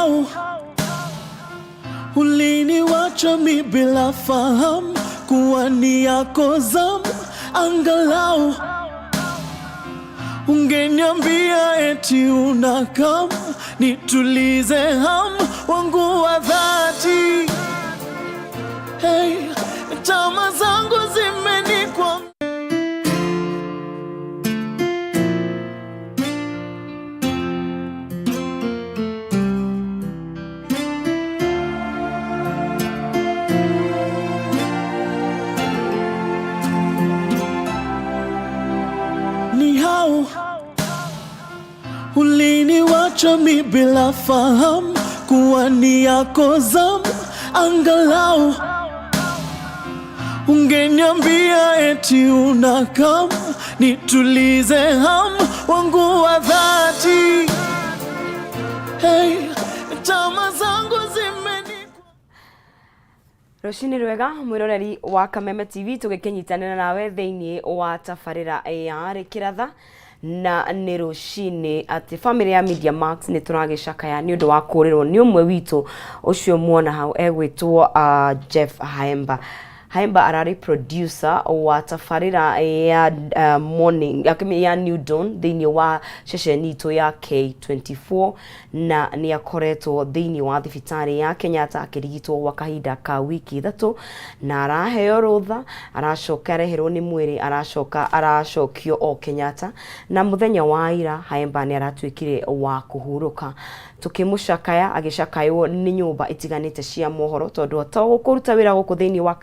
hao uliniwacha mi bila fahamu kuwa ni yako zamu, angalau ungeniambia eti unakam nitulize hamu wangu wa dhati. Hey, tama zangu zimenikwa. Ni hao uliniwacha mi bila fahamu kuwa ni yako zamu, angalau ungeniambia eti unakam nitulize hamu wangu wa dhati. Hey, tama zangu zimenikwa. Rucini rwega mwiroreri wa Kameme TV tugikinyitanira nawe thiini wa tafarira ya kiratha na ni rucini ati family ya Media Max ni turagicakaya ni undu wa kurirwo ni umwe witu ucio muona hau egwitwo Jeff Haemba. Haemba arari producer wa tafarira ya morning ya New Dawn thiini wa ceceni itu ya K24 na ni akoretwo thiini wa thibitari ya Kenyatta akirigitwo wa kahinda ka wiki 3 na araheo rutha aracoka reherwo ni mwiri aracokio o Kenyatta na muthenya wa ira Haemba ni aratwikire wa kuhuruka tukimucakaya agicakaywo ni nyumba itiganite cia mohoro tondu atago kuruta wira guku thiini wa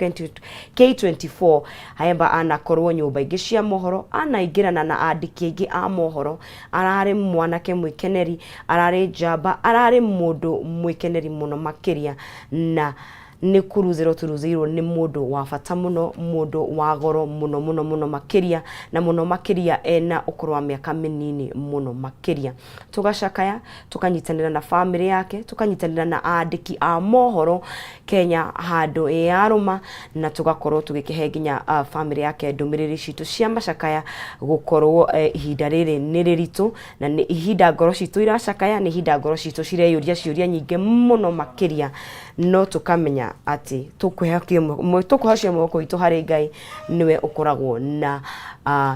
K24 Haemba anakorwo nyumba ingi cia mohoro anaingirana na andiki ingi a mohoro arari mwanake mwikeneri arari jamba arari mundu mwikeneri muno makiria na ni kuruzirwo ni mundu wa bata muno mundu wa goro muno makiria na muno makiria ena ukuru wa miaka minini muno makiria tugacakaya tukanyitanira na family yake tukanyitanira na andiki a mohoro Kenya handu yaruma na tugakorwo tugikihe nginya family yake ndumiriri citu cia macakaya gukorwo ihinda riri ni riritu na ni ihinda ngoro citu iracakaya ni ihinda ngoro citu cireyuria ciuria nyinge muno makiria no tukamenya ati tukuhashia moko itu hari Ngai niwe ukoragwo na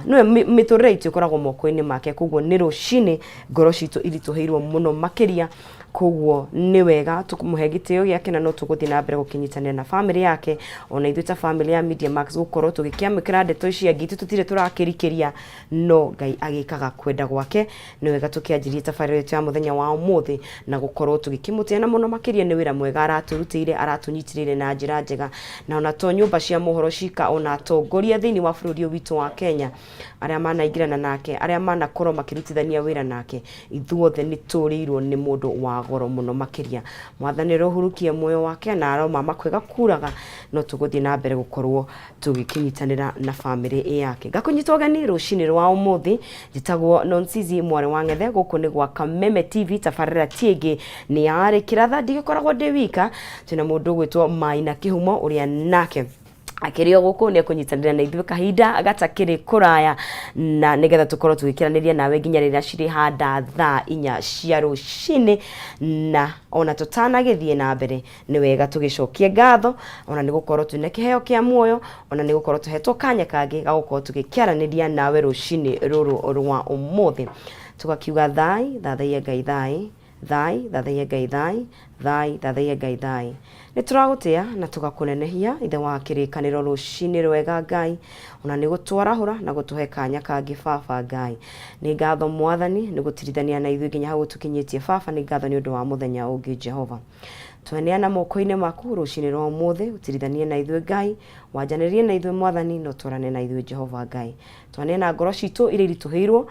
niwe miturire itu ukoragwo moko-ini make koguo ni rucini ngoro citu irituheirwo muno makiria koguo ni wega tukumuhe gitio giake na no tuguthi na mbere gukinyitanira na family yake ona ithu ta family ya Media Max gukorwo tugikiamikira ndeto cia gitu tutire turakirikiria no Ngai agikaga kwenda gwake ni wega tukianjirie tafarira yetu ya muthenya wa umuthi na gukorwo tugikimutiana muno makiria ni wira mwega araturutire aratunyitirire na njira njega na ona to nyumba cia mohoro cika ona atongoria thiini wa bururi witu wa Kenya aria manaingirana nake aria manakorwo makirutithania wira nake ithuothe ni turirwo ni mundu wa goro muno makiria mwathaniro hurukie moyo wake na aroma makwega kuraga no tuguthi na mbere gukorwo tugikinyitanira na family yake gakunyitwoga ni rucini rwa umuthi jitagwo Nonsizi mware wa ngethe guku ni gwa Kameme TV tafarira tienge ni yari kiratha ndigikoragwo ndi wika tuna mundu gwitwo Maina Kihumo uria nake akirio guku ni kunyitanira na ithuĩ kahinda agatakiri kuraya na nigetha tukorwo tugikiraniria nawe nginya rĩrĩa cirĩ handa thaa 4 cia rũcinĩ na ona tutanagithie na mbere ni wega tugicokie ngatho ona ni gukorwo twina kiheo kia muoyo ona ni gukorwo tuhetwo kanya kangi ga gukorwo tugikiaraniria nawe rũcinĩ rũrũ rwa umuthi tugakiuga thai thathaie Ngai thai thathaie Ngai thathaie Ngai thai ni turagutia na tugakunenehia ithe wa kirikaniro rũcinĩ rwega Ngai ona ni gutwarahura na gutuhe kanya kangi baba Ngai ni ngatho mwathani ni gutirithania na ithuĩ nginya hau tukinyitie baba ni ngatho ni undu wa muthenya ungi Jehova tweneana moko-ini maku rũcinĩ rwa umuthi utirithanie na ithuĩ Ngai wanjanirie na ithuĩ mwathani no twarane na ithuĩ Jehova Ngai tweneana ngoro citu iria irituheirwo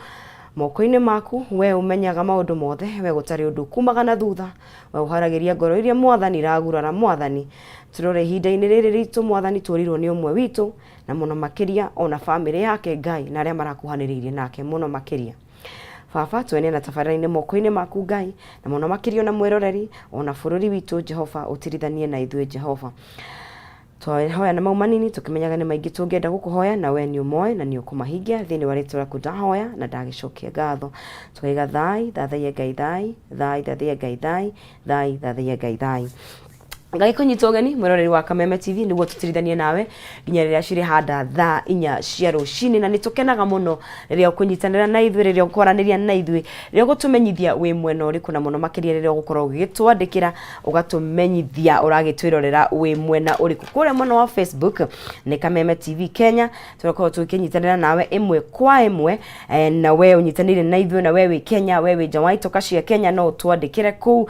moko-ini maku we umenyaga maundu mothe we gutari undu kumaga na thutha we uharagiria ngoro iria mwathani ragurara mwathani turore ihinda-ini riri ritu mwathani turirwo ni umwe witu na muno makiria ona family yake Ngai na aria marakuhaniriirie nake muno makiria baba twene na tafarira-ini moko-ini maku Ngai na muno makiria na mwiroreri ona bururi witu Jehova utirithanie na ithuĩ Jehova twahoya na maumanini tukimenyaga ni maingi tungenda gukuhoya na we ni umoe na ni ukumahingia thini wa ritwa ku ndahoya na ndagicokia ngatho twaiga thai thathaie ngai thai thathaie ngai thai thathaie ngai thai ngai kunyita ugeni mwiroreri wa Kameme TV niguo tutirithanie nawe nginya riria ciri handa thaa 4 cia rucini na nitukenaga muno riria kunyitanira na ithui riria ukwaraniria na ithui riria gutumenyithia wi mwena uriku na muno makiria riria gukorwo ugitwandikira ugatumenyithia uragitwirorera wi mwena uriku kuria mwena wa Facebook ni Kameme TV Kenya turakorwo tukinyitanira nawe imwe kwa imwe na we unyitanire na ithui na we wi Kenya we wi Jawaito kashia Kenya no twandikire ku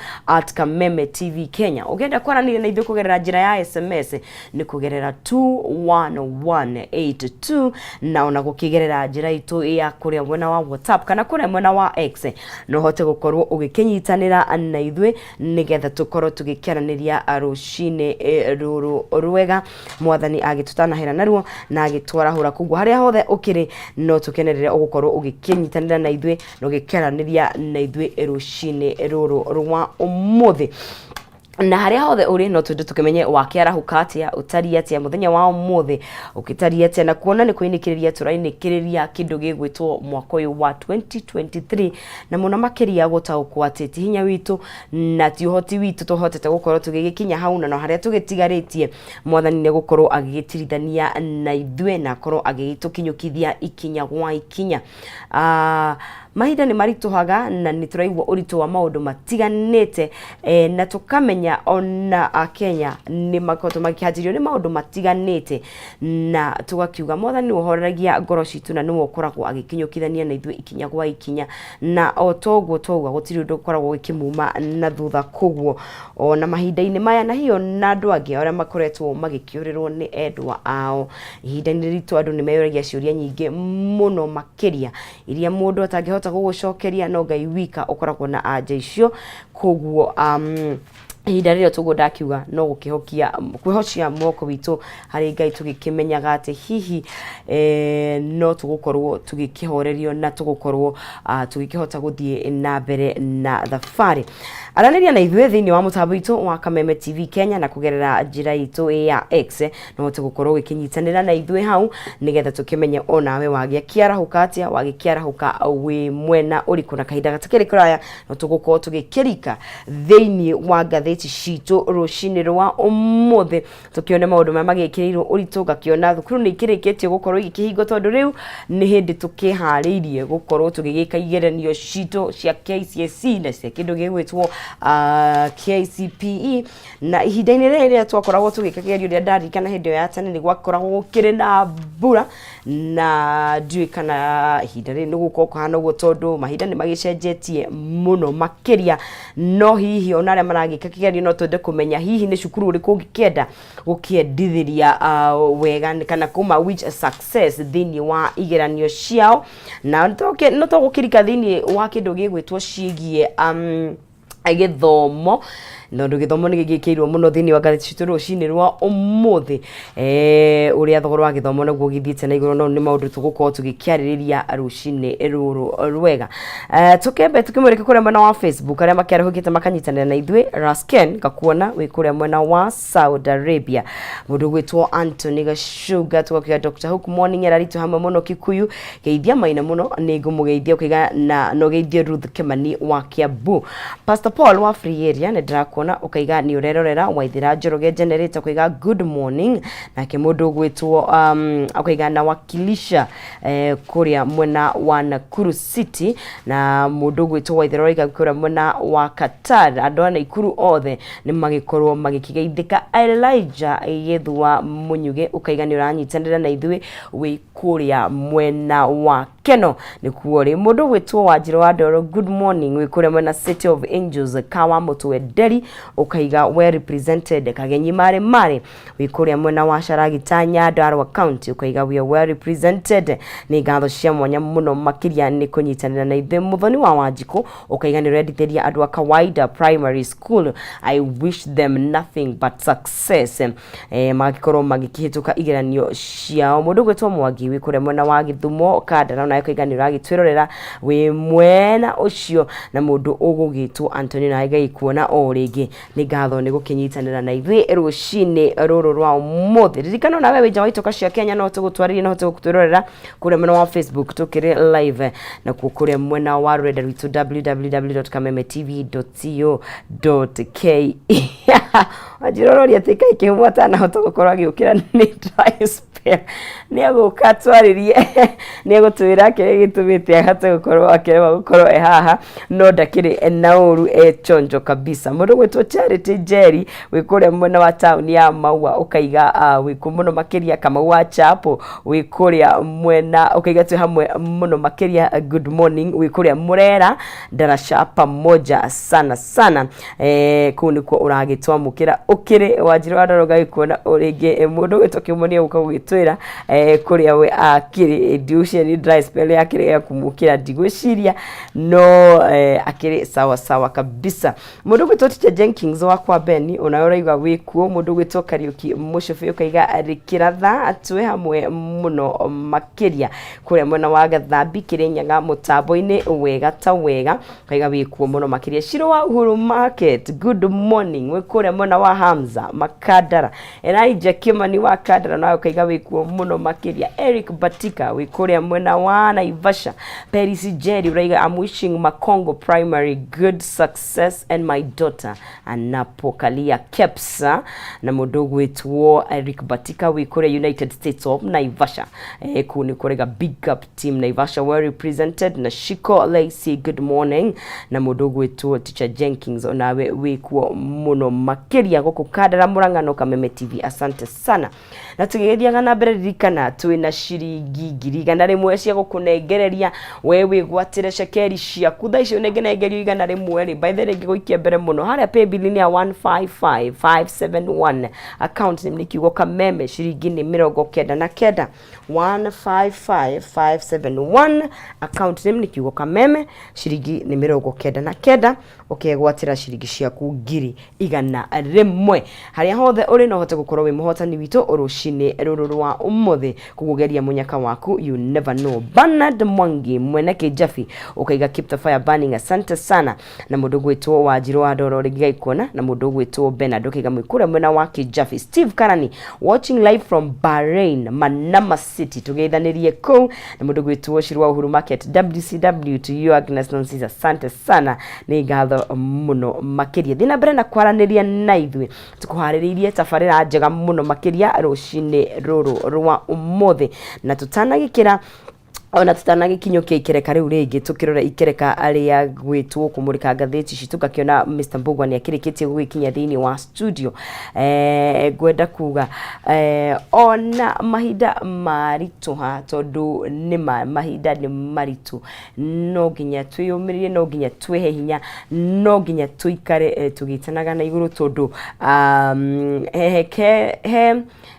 @Kameme TV Kenya ugenda kwaraniria na ithuĩ kugerera njĩra ya SMS ni kugerera 21182 na ona gukigerera njĩra itu ya kuria mwena wa WhatsApp kana kuria mwena wa X no hote gukorwo ugikinyitanira na ithuĩ nigetha tukorwo tugikiaraniria rucini ruru rwega mwathani agitutanahira naruo na agitwarahura kugu haria hothe ukiri no tukenerere ugukorwo ugikinyitanira na ithuĩ no gikiaraniria na ithuĩ rucini ruru rwa umuthi na haria hothe uri no tundu tukimenye wakiarahuka atia utari atia muthenya wa umuthi ukitari atia na kuona ni kuinikiriria turainikiria kindu gigwitwo mwaka uyu wa 2023 na muno makiria gutaukwa atiti hinya witu na ti uhoti witu tuhotete gukorwo tugigikinya hau na no haria tugitigarĩtie mwathani ni gukorwo agigitirithania na ithuĩ na korwo agigitukinyukithia ikinya gwa ikinya mahinda ni marituhaga na ni turaigua uritu wa maundu matiganite na tukamenya ona Kenya ni makoto makihajirio ni maundu matiganite na tugakiuga mwathani uhoreragia ngoro citu na niwe ukoragwo agikinyukithania na ithuĩ ikinya gwa ikinya na otoguo togwa gutiri undu ukoragwo gikimuma na thutha kuguo ona mahinda-ini maya na hiyo na andu angi aria makoretwo magikiurirwo ni endwa ao ihinda-ini ritu andu ni meyuragia ciuria nyingi muno makiria iria mundu atangihota gugucokeria no ngai wika ukoragwo na anja icio kuguo ihinda riria tugundakiuga no gukihokia kwihocia moko witu hari ngai tugikimenyaga ati hihi no tugukorwo tugikihorerio na tugukorwo tugikihota guthie na mbere na thabari araniria na ithuĩ thĩinĩ wa mũtambo witũ wa Kameme TV Kenya na kugerera njĩra itũ ya X no tugukorwo gikinyitanĩra na ithuĩ hau nigetha tukimenye onawe wagikiarahuka atia wagikiarahuka wi mwena uriku na kahinda gatakĩrĩ kũraya no tugukorwo tugikirika thĩinĩ wa ngathĩti citũ rucini rwa umuthi tukione maundu maya magĩkĩrĩirwo ũritũ gakiona thukuru nĩ ikĩrĩkĩtie gukorwo igĩkĩhingo tondũ rĩu nĩ hĩndĩ tũkĩharĩirie gukorwo tũgĩgĩka igeranio citũ cia KCSE na cia kĩndũ gĩgwĩtwo KCPE na ihinda-inĩ rĩrĩa twakoragwo tugĩka kĩgerio rĩa ndarikana hĩndĩ ya tene nĩ gwakoragwo gũkĩrĩ na mbura na ndiũĩ kana ihinda rĩrĩ nĩ gũkorwo kũhana ũguo tondũ mahinda nĩ magĩcenjetie mũno makĩria no hihi ona arĩa maragĩka kĩgerio no twende kũmenya hihi nĩ cukuru ũrĩkũ ũngĩkĩenda gũkĩendithĩria wega kana kuma which success thĩinĩ wa igeranio ciao na no tũgũkĩrika thĩinĩ wa kĩndũ gĩgwĩtwo ciĩgiĩ gĩthomo no gĩthomo nĩ gĩgĩkĩirwo mũno thĩinĩ wa ngathĩti citũ rũcinĩ rwa umuthi ũrĩa thogora wa gĩthomo naguo gĩthiĩte na igũrũ no nĩ maũndũ tũgũkorwo tũgĩkĩarĩrĩria rũcinĩ rũrũ rwega tũkĩambe tũkĩmũrĩka kũrĩa mwena wa Facebook arĩa makĩarahũkĩte makanyitanĩra na ithuĩ Rasken gakuona wĩ kũrĩa mwena wa Saudi Arabia mũndũ gwĩtwo Anthony Gacuga tũgakĩra Dr. Hook Morning araritũ hamwe mũno Kikuyu geithia maina mũno nĩ ngũmũgeithia ũkĩiga na no geithia Ruth Kimani wa Kiambu Pastor Paul wa Free Area nĩ ndĩrakũona ukaiga ni urerorera Waithira Njoroge generator kuiga good morning na kimundu gwitwo ukaiga na wakilisha kuria mwena wa Nakuru City na mundu gwitwo Waithira iga kuria mwena wa Qatar andu ana ikuru othe ni magikorwo magikigeithika Elijah Yethwa Munyuge ukaiga ni uranyitanira na ithuĩ wi kuria mwena wa Keno ni kuori mundu gwitwo Wanjiru wa Ndoro good morning wi kuria mwena City of Angels Kawa Mutwe Deri ukaiga well represented Kagenyi mare wi kuria mwena wa Sharagitanya Ndarwa County ukaiga we well represented ni ngatho cia mwanya muno makiria ni kunyitanira na ithuĩ Muthoni wa Wanjiku ukaiga ni rendithĩria andũ a Kawaida Primary School I wish them nothing but success magikorwo magikihituka igeranio ciao mundu gwetwo Mwangi wi kuria mwena wa Githumo Kandara na ukaiga ni ragitwirorera wi mwena ucio na mundu ugugitwo Anthony na igai kuona o ringi ringi ni ngatho ni gukinyitanira na ithui rucini ruru rwa umuthi ririkana nawe wija waitoka cia Kenya no tugutwaririe no tugutwirorera kure mwena wa Facebook tukire live na kukure mwena wa rwenda rwitu www.kamemetv.co.ke ajirororia tika ikihumata na hotogukorwa agiukira ni dry spell ni agukatwaririe ni agutwira kire gitumite ahate gukorwa akerewa gukorwa haha no ndakiri nauru chonjo kabisa mundu gwitwo Charity Jerry wikure mwena wa town ya Maua ukaiga wikumuno makiria kama wa chapo wikuria mwena ukaiga tu hamwe muno makiria good morning wikuria Murera darasha pamoja sana sana kuni kwa uragitwa mukira ukire wajiri wadaroga ikona urige mundu gwitwo Kimonia ukagwitwira kuria we akiri diushe ni dry spell yakire ya kumukira digwiciria no akiri sawa sawa kabisa mundu gwitwo Teacher Jenkins wa kwa Beni unayoraiga wikuo mundu gwitwo Kariuki mushofe ukaiga arikiratha atwe hamwe muno makiria kuria mwena wa Gathambi Kirinyaga mutambo-ini wega ta wega ukaiga wikuo muno makiria Shiro wa Uhuru Market good morning wikuria mwena wa Hamza Makadara Elijah Kimani wa Kadara nayo ukaiga wikuo muno makiria Eric Batika wikuria mwena wa Naivasha Paris Jerry uraiga I'm wishing Makongo Primary good success and my daughter anapokalia Kepsa na mudogo wetu Eric Batika wikuria United States of Naivasha kuni kurega big up team Naivasha were represented na Shiko Lacey good morning na mudogo wetu Teacher Jenkins onawe wikuo muno makiria goko Kadara Murangano Kameme TV asante sana na tugeria na mbere ririkana twina shiringi ngirigana rimwe cia gukunengereria wewe gwatire shekeri cia kutha icio nengenegerio igana rimwe ri by the way gigoikia mbere muno haria pay bill ni ya 155571 account ni kiugo Kameme shiringi ni 99 155571 account ni kiugo Kameme shiringi ni 99 ukegwatira shiringi ciaku ngiri igana rimwe haria hothe uri no hote gukorwo wi muhotani witu urushini ruru rwa umuthi kugugeria munyaka waku you never know Bernard Mwangi mwene Kijafi ukaiga keep the fire burning asante sana na mundu gwitwo wa Njiro wa Ndoro rigiga ikona na mundu gwitwo Bernard ukaiga mwikura mwena wa Kijafi Steve Karani watching live from Bahrain Manama City tugeithanirie ko na mundu gwitwo Shirwa Uhuru Market WCW to you Agnes Nancy asante sana ni ngatho muno makiria thina mbere na kwaraniria na ithui tukuhariririe tafarira njega muno makiria rushini ruru rwa umuthi na tutanagikira ona tutanagikinyokia ikereka riu ringi tukirora ikereka aria gwitwo kumurika ngatheti citu gakiona Mr Mbugwa ni akirikitie gwikinya thiini wa studio gwenda kuga ona mahinda marituha tondu ni mahinda ni maritu no nginya twiyumiririe no nginya twehe hinya no nginya tuikare tugitanaga na iguru tondu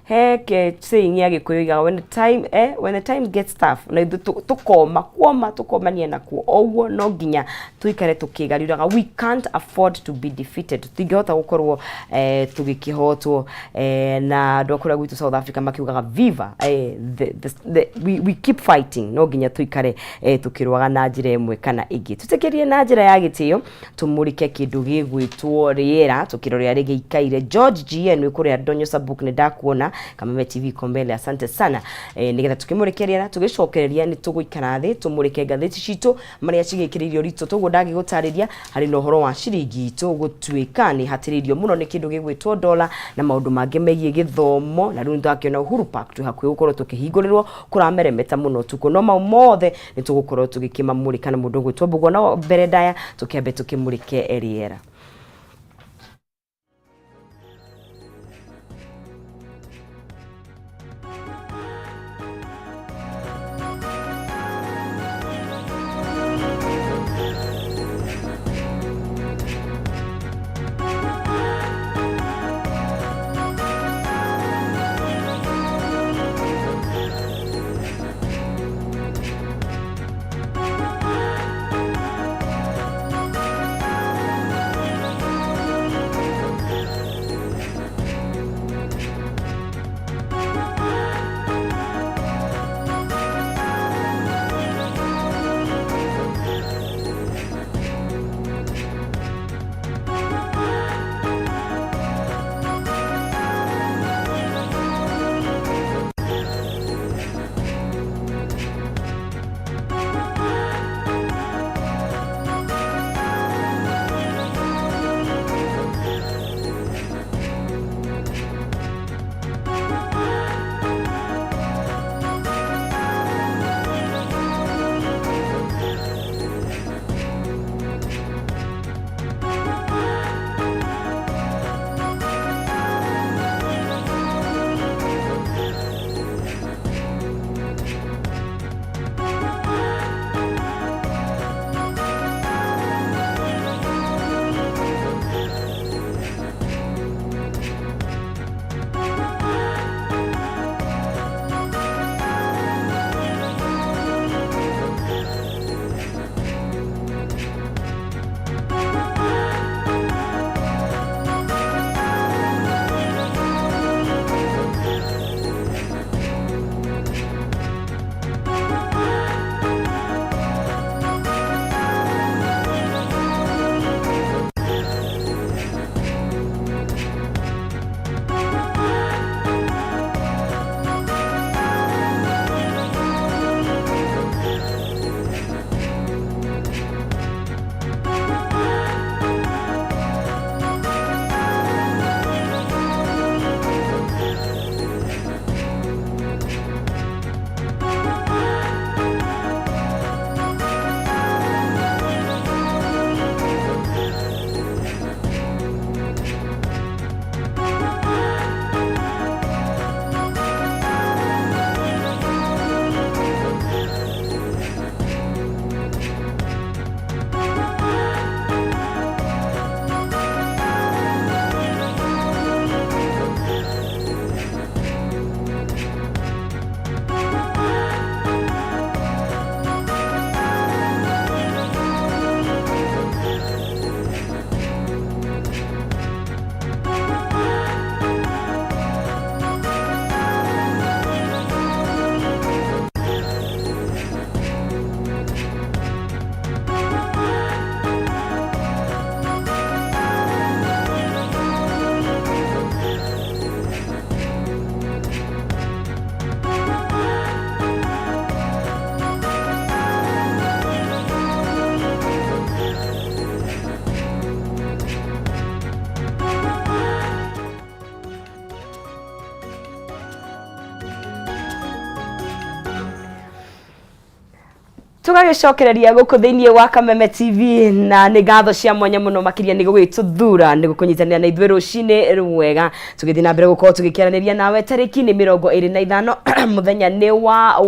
heke saying ya gikuyiga when the time gets tough na tukoma kuoma tukomania na ku owo no nginya tuikare tukigariraga we can't afford to be defeated tingehota gukorwo tugikihotwo na ndokura gwitu South Africa makiugaga viva we keep fighting no nginya tuikare tukirwaga na njira imwe kana ingi tutekerie na njira ya gitio tumurike kindu gigwitwo riera tukiroria rigi ikaire George GN wikuria Donyo Sabuk ni ndakuona Kameme TV kombele asante sana nigetha tukimurikeria tugicokereria ni tuguikara thi tumurike ngatheti citu maria cigikiririo rito tugu ndagi gutariria hari no horo wa shiringi tugutwika ni hatiririo muno ni kindu gigwitwo dola na maundu mangi megie githomo na riu ndakiona Uhuru Park tu hakwi gukorwo tukihingurirwo kurameremeta muno tuko no mau mothe ni tugukorwo tugikimamurika na mundu gwitwo Mbugwa no mbere ndaya tukiambe tukimurike eriera Tugagicokereria guku thiini wa Kameme TV na ni ngatho cia mwanya muno makiria ni gwituthura ni gukunyitanira na ithuĩ rũcinĩ rwega tugithii na mbere gukorwo tugikiaraniria nawe tariki ni 25 muthenya ni wa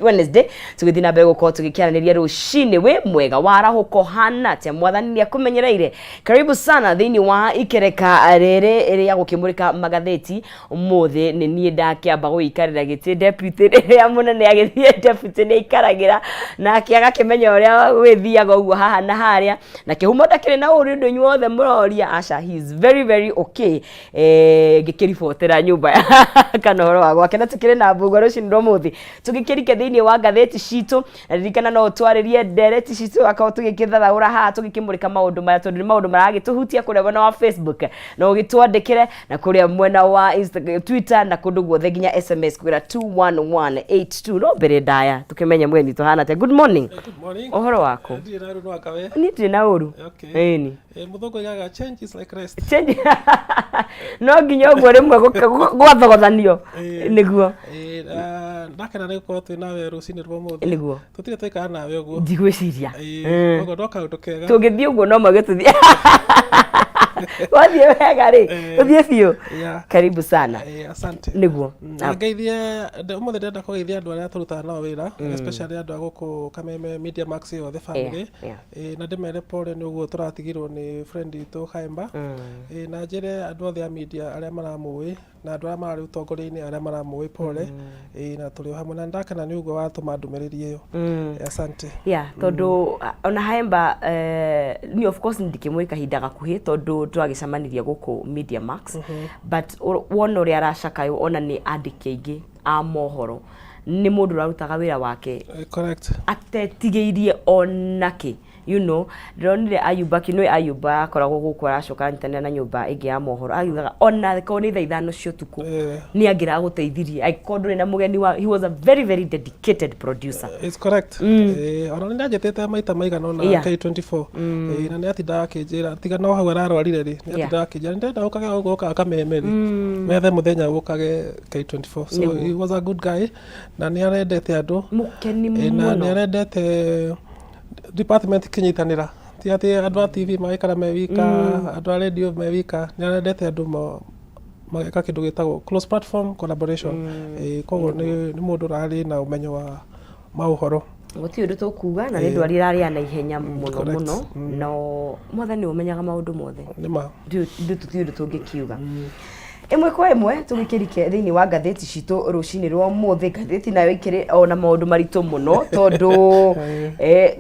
Wednesday tugithii na mbere gukorwo tugikiaraniria rũcinĩ we mwega warahuko hana tia mwathani ni akumenyereire. Karibu sana thiini wa ikereka rĩrĩ ria gukimurika magatheti umuthi ni nie ndakiamba guikarira giti deputy ya munene agithie deputy ni ikaragira na akiaga kimenya uria gwithiaga uguo haha na haria na kihumo ndakiri na uri ndu nyuothe muroria asha he is very okay ngikiribotera nyumba kana horo wa gwake na tukiri na mbugo rũcinĩ rũmũthĩ tugikirike thiini wa gatheti citu ririkana no twaririe ndereti citu akao tugikithathaura haha tugikimurika maundu maya tondu ni maundu maragituhutia kuria mwena wa Facebook no gitwandikire na kuria mwena wa Instagram Twitter na kundu guothe nginya SMS kwira 21182 no mbere ndaya tukimenya mweni tuhana te. Good morning. Good morning. Ohoro wako Ndiri na uru wakawe ni ndiri na uru okay muthongo yaga change is like rest change no nginya uguo rimwe gwathogothanio niguo ndakena ni gukorwo twina we rũcinĩ rũmũthĩ niguo tutire twaikara nawe uguo ndigwiciria uguo ndo kaundu kega tungithii uguo no magituthia wathie wega ri uthie biu karibu sana asante niguo ngeithie umuthi ndenda kugeithia andu aria turutaga nao wira especially andu a guku Kameme Media Max yo the family na ndimere pole ni uguo turatigirwo ni friend itu Haimba na njire andu othe a media aria maramui na andu aria marari utongoria-ini aria maramui pole na turi hamwe na ndakena ni uguo watuma ndumiriri iyo asante tondu ona Haimba ni of course ndikimwe kahinda gakuhi tondu twagicamaniria guku Media Max but wona uria aracakayo ona ni andiki aingi a mohoro ni mundu rarutaga wira wake correct atetigeirie onake you know ronire Ayuba kinwe Ayuba akoragwo guku aracoka nyitanira na nyumba ingi ya mohoro agiugaga ona ko ni thaithano cio tuku ni angira guteithirie aikondu na mugeni wa he was a very dedicated producer. It's correct ona ni njatete maita maigana na K24 na ni atinda akinjira tiga no hau ararwarire ri ni atinda akinjira ndenda ukage guka Kameme methe muthenya ukage K24 so he was a good guy na ni arendete andu mukeni muno na ni arendete department kinyitanira ti ati andu a TV maikara mewika andu a radio mewika ni arendete andu mageka kindu gitagwo close platform collaboration koguo ni mundu rari na umenyo wa mauhoro guti undu tukuga na ni ndwari rari na ihenya muno no mwathani umenyaga maundu mothe nima ndu tuti undu tungikiuga imwe kwa imwe tugikirike thiini wa gatheti citu rũcinĩ rwa mũthĩ gatheti nayo ikiri ona maundu maritu muno tondu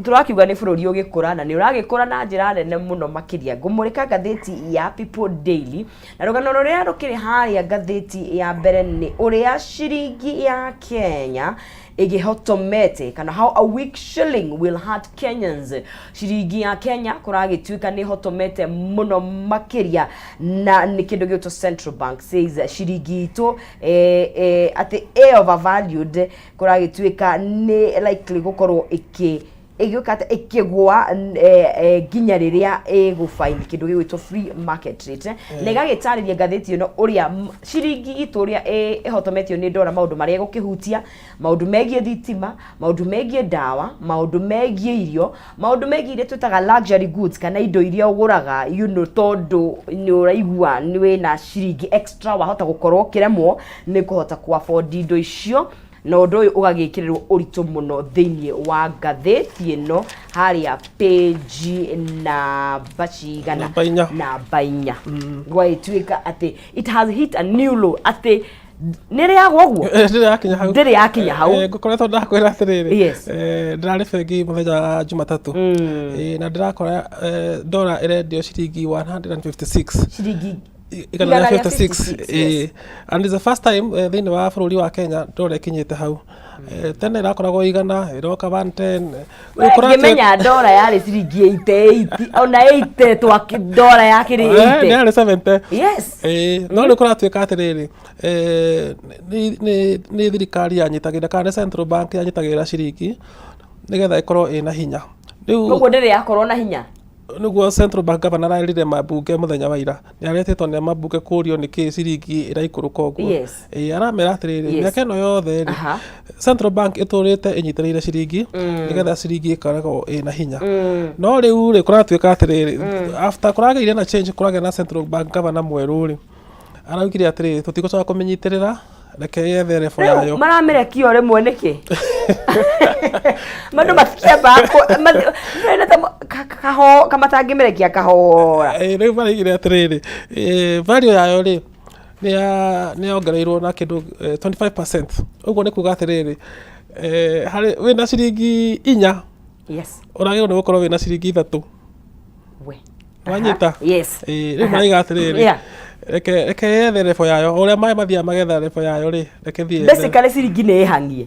turakiuga ni bururi ugikura na ni uragikura na njira nene muno makiria ngumurika gatheti ya People Daily na rugano ruria rukiri haria gatheti ya mbere ni uria ciringi ya Kenya igihotomete kana how a weak shilling will hurt Kenyans. Ciringi ya Kenya kuragituika ni hotomete muno makiria na ni kindu gito Central Bank says ciringi itu at overvalued kuragituika ni likely gukorwo igukata ikigwa ginya riria igufaini kindu gitwo free market rate negagitariria gatheti no uria ciringi itu uria ihotometio ni ndora maundu maria gukihutia maundu megie thitima maundu megie dawa maundu megie irio maundu megie ire twitaga luxury goods kana indo iria uguraga tondu ni uraigua ni wina ciringi extra wahota gukorwo kiremwo ni kuhota ku afford indo icio no ndu uyu ugagikirirwo uritu muno thiini wa gatheti ino haria page na bachigana na bainya gwaituika ati it has hit a new low ati nere yagwo guo ndiri yakinya hau ngukoretwo ndakwira atiriri yes ndirari bengi muthenya Jumatatu na ndirakora dollar irendio ciringi 156 ciringi 56 and it's the first time thiini wa bururi wa Kenya dollar ikinyite hau tene irakoragwo igana iroka 110 ngimenya dollar yari ciringi 80 ona 80 twa dollar yakiri 80 ni 70 yes no ni kuratuika atiriri ni thirikari yanyitagira kana Central Bank yanyitagira ciringi nigetha ikorwo ina hinya riu uguo ndiri yakorwo na hinya niguo Central Bank Governor ararire mabunge muthenya wa ira ni aretetwo ni mabunge kurio ni ki ciringi iraikuruka uguo aramera atiriri miaka ino yothe Central Bank iturite inyitiriire ciringi nigetha ciringi ikoragwo ina hinya no riu ri kuratuika atiriri after kurageire na change kurage na Central Bank Governor mweru ri araugire atiriri tutigucoka kuminyitirira reke yethe refu yayo maramerekio rimwe niki mandu matikia bako kaho kamatangimerekia kahora riu barigire atiriri value yayo ri ni ongereirwo na kindu 25%. Uguo ni kuga atiriri hari wina ciringi 4 uragirwo ni gukorwo wina ciringi 3 wanyita riu mariga atiriri reke yethe refu yayo uria mai mathia magetha refu yayo ri reke thie basically ciringi ni ihangie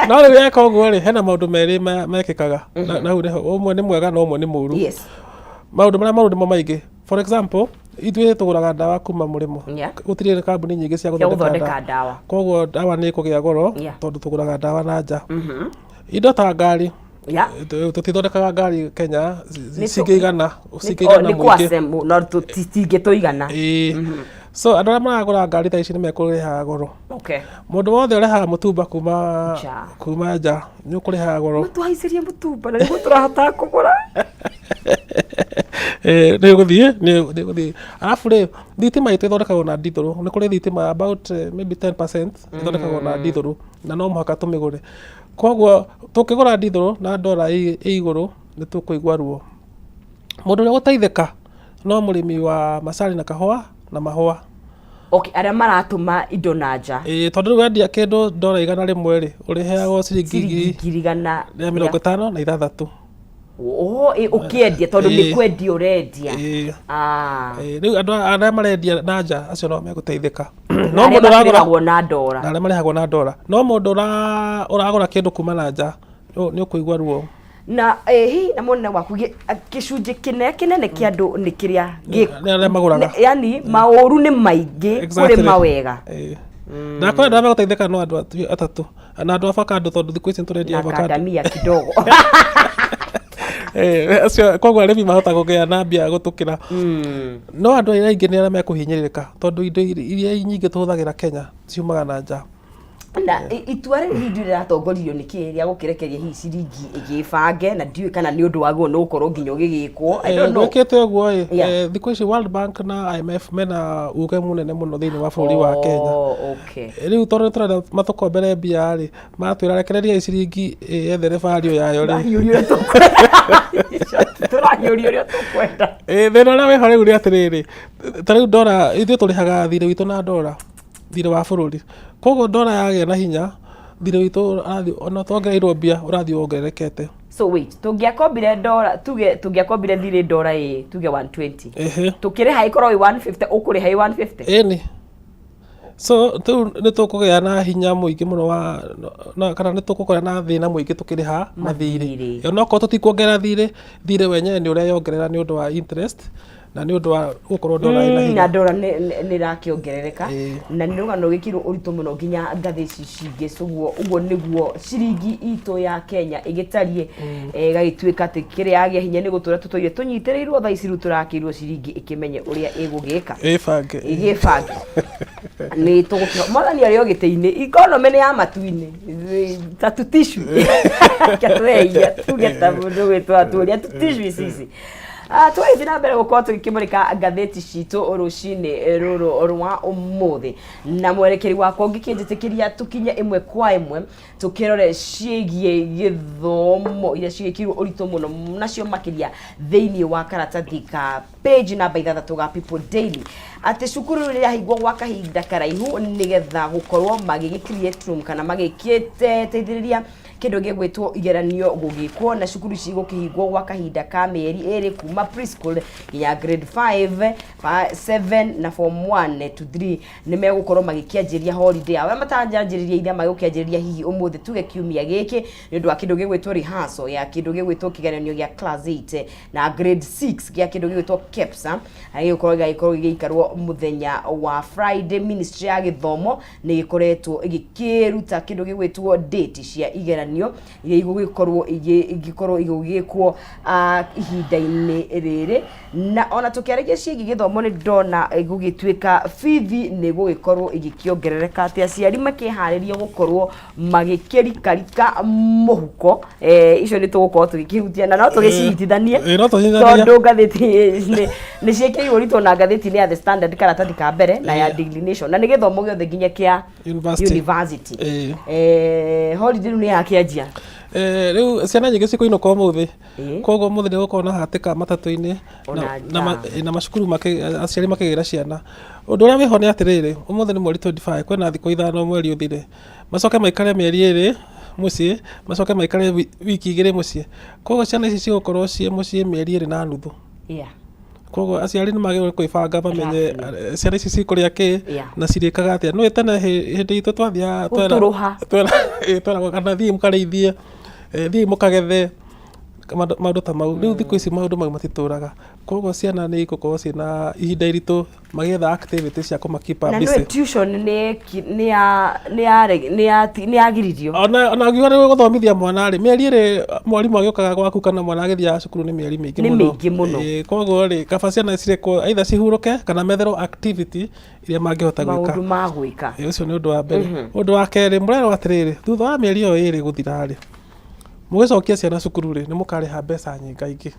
no riu yeka uguo ri hena maundu meri mekikaga na ure umwe ni mwega na umwe ni muru maundu maria maru ndimo maingi for example ithuĩ tũgũraga ndawa kuma mũrĩmo gũtirĩ kambuni nyingĩ cia gũthondeka ndawa koguo ndawa nĩ ĩkũgĩa goro tondũ tũgũraga ndawa na nja indo ta ngari tutithondekaga ngari Kenya cingĩigana mũingĩ no tũtingĩtũigana so andũ arĩa maragũra ngari tha ici nĩ mekũrĩhaga goro mũndũ wothe ũrehaga mũtumba kuma nja nĩ ũkũrĩhaga goro tũhaicĩrie mũtumba na nĩguo tũrahota kũgũra nĩ gũthiĩ arabu rĩ thitima itũ ĩthondekagwo na ndithũrũ nĩ kũrĩ thitima about maybe 10% ĩthondekagwo na ndithũrũ na no mũhaka tũmĩgũre koguo tũkĩgũra ndithũrũ na ndora ĩ igũrũ nĩ tũkũigua ruo mũndũ ũrĩa gũteithĩka no mũrĩmi wa macani na kahũa na mahũa arĩa maratũma indo na nja tondũ rĩu wendia kĩndũ ndora 100 rĩ ũrĩheagwo ciringi 156 ukiendia tondu ni kwendia urendia riu andu arĩa marendia na nja acio no megũteithĩka no mundu uragũragwo na ndora na arĩa marĩhagwo na ndora no mundu uragũra kĩndũ kuma na nja nĩ ũkũigua ruo na hi na mwana waku gicunjĩ kinene kia andu ni kiria arĩa magũraga yani maũru ni maingĩ kũrĩ mawega na kwa ndio megũteithĩka no andu atatũ na andu avocado tondu thikũ ici tũrendia avocado kadamia kidogo acio koguo arĩmi mahota kũgĩa na mbia gũtũkĩra no andũ aingĩ nĩ arĩa mekũhinyĩrĩrĩka tondũ indo iria nyingĩ tũhũthagĩra Kenya ciumaga na nja na itua rĩrĩ ndio rĩratongoririo nĩ kĩĩ rĩa gũkĩrekeria hihi ciringi ĩgĩbange na ndiũĩ kana nĩ ũndũ waguo no ũkorwo nginya ũgĩgĩkwo I don't know gwĩkĩte ũguo thikũ ici World Bank na IMF mena uge mũnene mũno thĩinĩ wa bũrũri wa Kenya rĩu tondũ tũrenda matũkombere mbia rĩ matwĩra rekereria ciringi yethere value yayo rĩ tũranyũria ũrĩa tũkwenda thĩna ũrĩa wĩho rĩu nĩ atĩrĩrĩ ta rĩu ndora ithuĩ tũrĩhaga thirĩ witũ na ndora thirĩ wa bũrũri koguo ndora yagĩa na hinya thirĩ witũ ona tuongereirwo mbia ũrathiĩ wongererekete so wait tũngĩakombire ndora tũngĩakombire thirĩ ndora tuge 120 tũkĩrĩha ikorwo 150 ũkũrĩha 150 ĩni so tu nĩ tũkũgĩa na hinya mũingĩ mũno wa kana nĩ tũkũgĩa na thĩna mũingĩ tũkĩrĩha mathirĩ onokorwo tũtikuongerera thirĩ wenyewe nĩ ũrĩa yongerera nĩ ũndũ wa interest na nĩ ũndũ wa gũkorwo ndora ĩna hinya na ndora nĩ rakĩongerereka na nĩ rũgano gĩkirwo ũritũ mũno nginya ngathĩ ici cingĩ ũguo nĩguo ciringi itũ ya Kenya ĩgĩtarie gagĩtuĩka atĩ kĩrĩa yagĩa hinya nĩ gũtũra tũtũire tũnyitĩrĩirwo thaa ici rĩu tũrakĩirwo ciringi ĩkĩmenye ũrĩa ĩgũgĩka ĩgĩbange nĩ tũgũkĩra mwathani arĩ o gĩtĩ-inĩ economy nĩ ya matu-inĩ ta tũtishu katweia tugeta mũndũ gwĩtwo atũria tũtishu ici tũgĩthiĩ na mbere gũkorwo tũgĩkĩmũrĩka ngathĩti citũ rũcinĩ rũrũ rwa ũmũthĩ na mwerekeri wakwa ũngĩkĩnjĩtĩkĩria tũkinye ĩmwe kwa ĩmwe tũkĩrore ciĩgiĩ gĩthomo iria cigĩkĩirwo ũritũ mũno nacio makĩria thĩinĩ wa karatathi ka page namba 6 ga People Daily atĩ cukuru rĩrĩa hingwo gwa kahinda karaihu nĩgetha gũkorwo magĩgĩ-create room kana magĩkĩteithĩrĩria kĩndũ gĩgwĩtwo igeranio gũgĩkwo na cukuru ici gũkĩhingwo gwa kahinda ka mĩeri 2 kuma preschool nginya grade 5 7 na form 1 to 3 nĩ megũkorwo magĩkĩanjĩria holiday arĩa matanjanjĩrĩria itha magĩkĩanjĩrĩria hihi ũmũthĩ tuge kiumia gĩkĩ nĩ ũndũ wa kĩndũ gĩgwĩtwo rehearsal ya kĩndũ gĩgwĩtwo kĩgeranio gĩa class 8 na grade 6 gĩa kĩndũ gĩgwĩtwo KEPSA gĩgũkorwo gĩgĩikarwo muthenya wa Friday Ministry ya Githomo ni gikoretwo igikiruta kindu gigwitwo date cia igeranio iria igũgikorwo igũgikwo ihinda-inĩ rĩrĩ na ona tukiaragia ciĩgiĩ githomo ni ndona igũgituĩka fithi ni gũgikorwo igikiongerereka ati aciari makiharĩria gũkorwo magikirikarika muhuko icio ni tugukorwo tugikihutiana no tugicihitithanie tondu ngathĩti ni ciĩkĩirwo ritũ na ngathĩti ni ya The Standard karatathi ka mbere na ya Daily Nation na ni githomo gĩothe nginya kia university holiday ni yakianjia riu ciana nyingĩ cikuinũka ũmũthĩ koguo ũmũthĩ nĩ gũkorwo na hatĩka matatũ-inĩ na macukuru aciari makĩgĩra ciana ũndũ ũrĩa wĩho nĩ atĩrĩrĩ ũmũthĩ nĩ mweri 25 kwĩna thikũ 5 mweri ũthire macoke maikare mĩeri 2 mũciĩ macoke maikare wiki 2 mũciĩ koguo ciana ici cigũkorwo ciĩ mũciĩ mĩeri 2 na nuthu koguo aciari nĩ magĩrĩirwo kwĩbanga mamenye ciana ici cikũrĩa kĩ na cirĩkaga atĩa no tene hĩndĩ itũ twathiaga twera kana thiĩ mũkarĩithie thiĩ mũkagethe maũndũ ta mau rĩu thikũ ici maũndũ mau matitũraga koguo ciana nĩ igũkorwo ciĩna ihinda iritũ magĩetha activities cia kũmakipa busy na tuition nĩ yagiririo ona ngiuga nĩ gũthomithia mwana rĩ mĩeri 2 mwarimũ agĩũkaga gwaku kana mwana agĩthiaga cukuru nĩ mĩeri mĩingĩ mũno koguo rĩ kaba ciana cirekwo either cihurũke kana metherwo activity iria mangĩhota gwĩka maũndũ ma gwĩka ũcio nĩ ũndũ wa mbere ũndũ wa kerĩ mũrerwo atĩrĩrĩ thutha wa mĩeri ĩyo 2 gũthira rĩ mũgĩcokia ciana cukuru rĩ nĩ mũkarĩha mbeca nyingaingĩ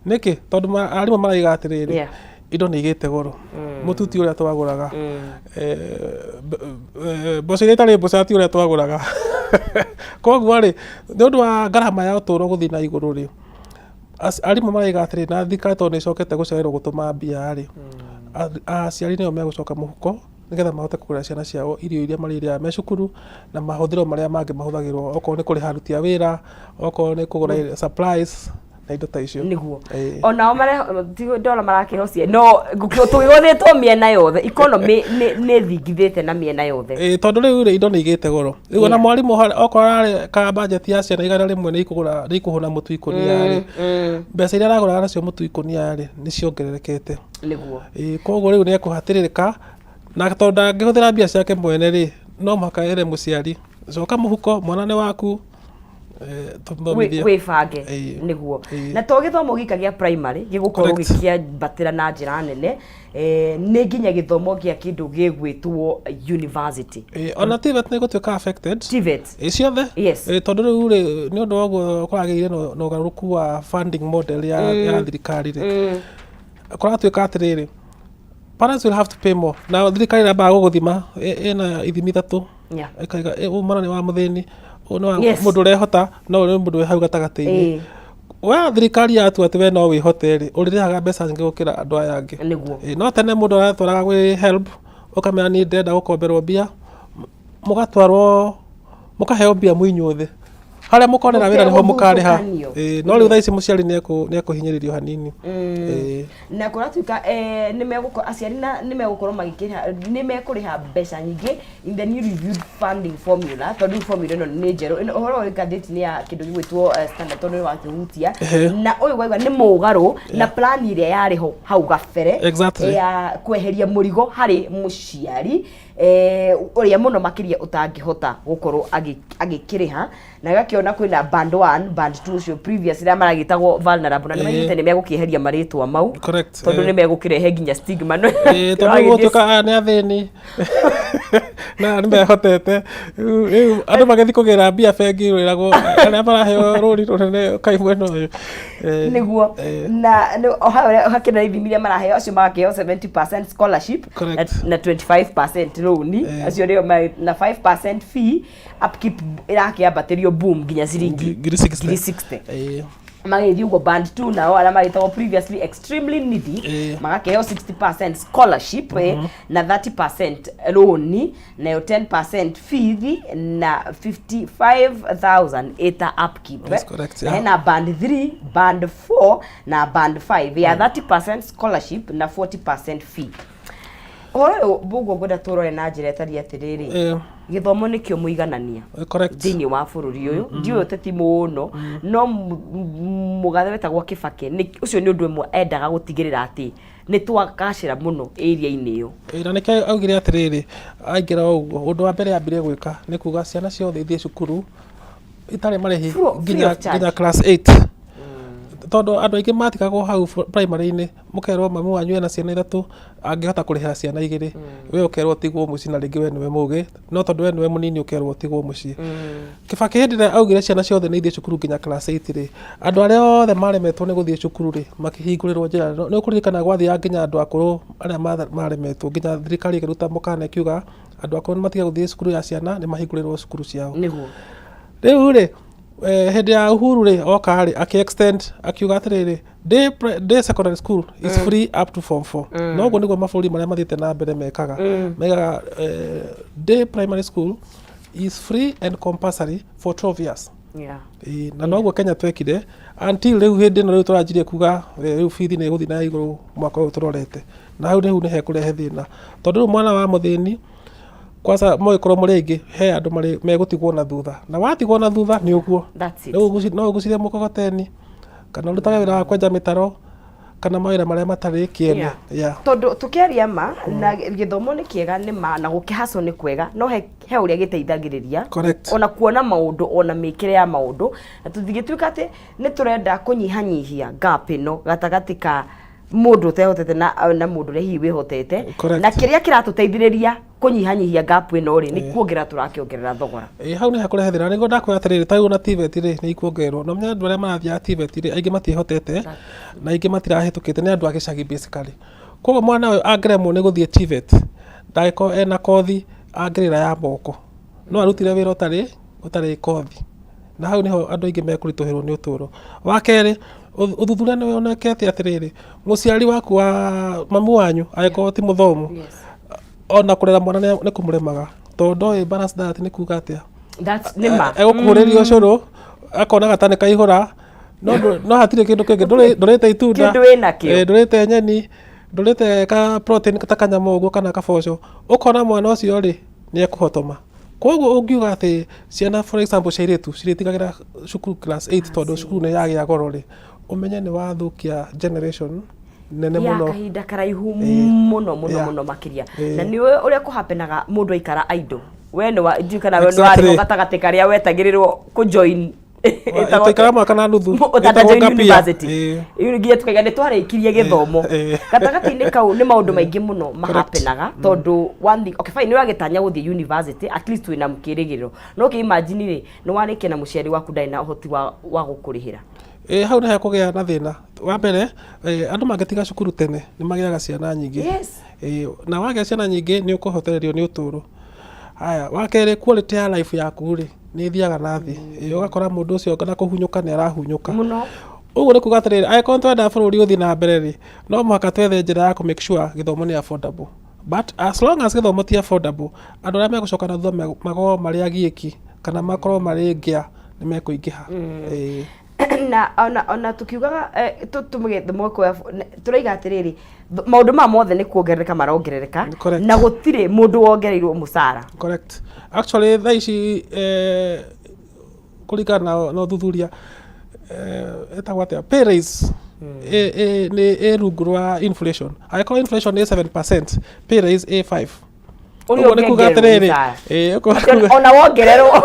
nĩkĩ tondũ arimũ maraiga atĩrĩrĩ indo nĩ igĩte goro mũtuti ũrĩa twagũraga mboco iria itarĩ mboco ti ũrĩa twagũraga koguo rĩ nĩ ũndũ wa ngarama ya ũtũũro gũthiĩ na igũrũ rĩ arimũ maraiga atĩrĩrĩ na thirikari tondũ nĩ ĩcokete gũcererwo gũtũma mbia rĩ aciari nĩo megũcoka mũhuko nĩgetha mahote kũgũra ciana ciao irio iria marĩrĩaga me cukuru na mahũthĩro marĩa mangĩ mahũthagĩrwo okorwo nĩ kũrĩha aruti a wĩra okorwo nĩ kũgũra supplies na indo ta icio niguo onao ndona marakĩhocia no tũgĩgũthĩtwo mĩena yothe economy nĩ thingithĩte na mĩena yothe tondũ rĩu indo nĩ igĩte goro rĩu ona mwarimũ okorwo ararĩ ka budget ya ciana 100 nĩ ikũhũna mũtu ikũnia rĩ mbeca iria aragũraga nacio mũtu ikũnia rĩ nĩ ciongererekete niguo koguo rĩu nĩ ekũhatĩrĩrĩka na tondũ ndangĩhũthĩra mbia ciake mwene rĩ no mũhaka ere mũciari coka mũhuko mwana nĩ waku wĩbange nĩguo na to gĩthomo gĩka gĩa primary gĩgũkorwo gĩkĩambatĩra na njĩra nene nĩ nginya gĩthomo gĩa kĩndũ gĩgwĩtwo university ona TVET nĩ gũtuĩka affected ciothe tondũ rĩu rĩ nĩ ũndũ woguo kũragĩire na ũgarũrũku wa funding model ya thirikari rĩ kũratuĩka atĩrĩrĩ parents will have to pay more na thirikari ĩrambaga gũgũthima ĩna ithimi 3 mwana nĩ wa mũthĩni mũndũ ũrehota no nĩ mũndũ wĩ hau gatagatĩ-inĩ we thirikari yatua atĩ we no wĩhote rĩ ũrĩrĩhaga mbeca nyingĩ gũkĩra andũ aya angĩ no tene mũndũ aratwaraga gwĩ help ũkamenya nĩ ndenda gũkomberwo mbia mũgatwarwo mũkaheo mbia mũinyuothe harĩa mũkonera wĩra nĩho mũkarĩha no rĩu thaa ici mũciari nĩ ekũhinyĩrĩrio hanini na kũratuĩka aciari nĩ megũkorwo nĩ mekũrĩha mbeca nyingĩ in the new reviewed funding formula tondũ formula ĩno nĩ njerũ ũhoro wa ngathĩti-inĩ ya kĩndũ gĩgwĩtwo Standard tondũ nĩ wakĩhutia na ũyũ waigua nĩ mũgarũ na plan ĩrĩa yarĩ ho hau gabere ya kweheria mũrigo harĩ mũciari ũrĩa mũno makĩria ũtangĩhota gũkorwo agĩkĩrĩha na gakĩona kwĩna band 1 band 2 cio previous iria maragĩtagwo vulnerable na nĩmanyite nĩ megũkĩeheria marĩtwa mau tondũ nĩ megũkĩrehe nginya stigma tondũ gũtuĩka nĩ athĩni na nĩ mehotete rĩu andũ magĩthiĩ kũgĩra mbia bengi wĩragwo arĩa maraheo rũri rũnene kaimwena ũyũ nĩguo na hakĩna ithimi iria maraheo acio magakĩheo 70% scholarship na 25% loan acio nĩo na 5% fee upkeep ĩrakĩambatĩrio boom nginya ciringi 60 magĩthiĩ ũguo band 2 nao arĩa magĩtagwo previously extremely needy magakĩheo 60% scholarship na 30% loan nayo 10% fee na 55,000 eta upkeep na band 3 band 4 na band 5 ya 30% scholarship na 40% fee Ora bugo goda toro na njira tari atĩrĩrĩ githomo nikio muiganania thini wa bururi uyu ndiu uteti muno no mugathe wetagwo Kibaki ni ucio ni undu mwe endaga gutigirira ati ni twakacira muno area-ini iyo na nike augire atiriri aingira uguo undu wa mbere yambire gwika ni kuga ciana ciothe ithie cukuru itare marehi nginya class 8 todo andu aingi matikagwo hau primary-ini mukerwo mamu wanyu ena ciana 3 angihota kurihira ciana 2 we ukerwo tigwo muci na ringi we niwe mugi no tondu we niwe munini ukerwo tigwo muci Kibaki hindire augire ciana ciothe ni ithie cukuru nginya class 8 ri andu aria othe maremetwo ni guthie cukuru ri makihingurirwo njira ni ukuririkana gwathia nginya andu akuru aria maremetwo nginya thirikari ikiruta mukana kiuga andu akuru matiga guthie cukuru ya ciana ni mahingurirwo cukuru ciao niguo riu ri hindi ya Uhuru ri oka ri aki-extend akiuga atiriri day secondary school is free up to form 4 no guo niguo mabũrũri maria mathiĩte na mbere mekaga megaga day primary school is free and compulsory for 12 years na no guo Kenya twekire until riu hindi ĩno riu tũranjirie kuga riu bithi nĩ gũthiĩ na igũrũ mwaka ũyũ tũrorete na hau nĩ hekũrehe thĩna tondũ rĩu mwana wa mũthĩni kwanza moikorwo muri aingi he andu mari megutigwo na thutha na watigwo na thutha ni uguo no ugucire mukogoteni kana urutage wira wa kwenja mitaro kana mawira maria matari kiene tondu tukiaria ma na githomo ni kiega ni ma na gukihaco ni kwega no he uria giteithagiriria ona kuona maundu ona mikire ya maundu na tuthigituika ati ni turenda kunyihanyihia gap ino gatagati ka mundu tehotete na mundu rehi wihotete na kiria kiratuteithiriria kunyihanyihia gap ino ri ni kuongerera turakiongerera thogora hau ni hakurehe thina nigo ndakwira atiriri tayo na TVET ri ni ikuongererwo no menya andu aria marathia TVET ri aingi matihotete na aingi matirahetukite ni andu agicagi basically koguo mwana uyu angeremwo ni guthie TVET ndaiko ena kothi angerera ya moko no arutire wira utari kothi na hau niho andu aingi mekurituhirwo ni uturo wa keri uthuthuria ni wonekete atiriri muciari waku wa mamu wanyu aiko ti muthomu ona kurera mwana ni kumuremaga tondu balance diet ni kuga atia that's nima egukuhuriria ucuru akona gatane kaihura no hatire kindu kingi ndurite itunda kindu winakio ndurite nyeni ndurite ka protein ta kanyama uguo kana kaboco ukona mwana ucio ri ni ekuhotoma koguo ungiuga ati ciana for example ciritigagira cukuru class 8 tondu cukuru ni yagia goro ri umenye ni wathukia generation nene muno ya kahinda karaihu muno makiria na ni uria kuhapenaga mundu aikara idle we ni wa ndikana we no ari gatagate karia wetagirirwo ku join itaikara mwaka na nuthu utajoin university ngiye tukaiga ni twarikirie githomo gatagati-ini kau ni maundu maingi muno mahapenaga tondu one thing okay fine ni wagitanya guthie university at least wina mukirigiro no ki imagine ri ni warike na muciari waku ndai na uhoti wa gukurihira hau ni hakugia na thina wa mbere andu magetiga cukuru tene ni magiaga ciana nyingi na wagia ciana nyingi ni ukuhotererio ni uturo haya wa keri quality ya life yaku ri ni thiaga na thi ugakora mundu ucio kana kuhunyuka ni arahunyuka muno uguo ni kuga atiriri aiko twenda bururi uthi na mbere ri no mwaka twethe njira ya ku make sure githomo ni affordable but as long as githomo ti affordable andu aria megucoka na thutha mago mari agiiki kana makorwo mari ngia ni mekuingiha na ona tukiugaga tumugethomo kwa turaiga atiriri maundu ma mothe ni kuongerereka marongerereka na gutire mundu wongereirwo musara correct actually thaici kuringana na thuthuria etagwate pay raise ni rungu rwa inflation aiko inflation is 7% pay raise A5 uguo ni kuga atiriri ona wongererwo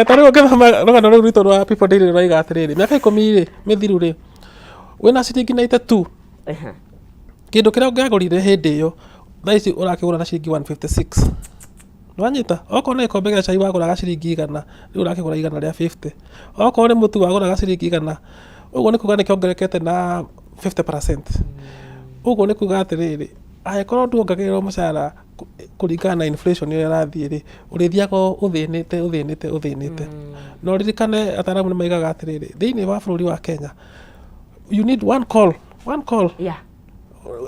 tarigo kethama rogano rũu rwitũ rwa people daily rũraiga atĩrĩrĩ mĩaka 10 rĩ mĩthiru rĩ wĩna ciringi 92 kĩndũ kĩrĩa ũngĩagũrire hĩndĩ ĩyo thaa ici ũrakĩgũra na ciringi 156 nĩwanyita okorwo nĩ ikombe gĩa cai wagũraga ciringi 100 rĩu ũrakĩgũra 150 okorwo nĩ mũtu wagũraga ciringi 100 ũguo nĩ kuga nĩ kĩongerekete na 50%. Ũguo nĩ kuga atĩrĩrĩ angĩkorwo ndũongagĩrĩrwo mũcara kũringana na inflation ĩrĩa ĩrathiĩ rĩ ũrĩthiaga ũthĩnĩte no ririkane ataramu nĩ maigaga atĩrĩrĩ thĩinĩ wa bũrũri wa Kenya you need one call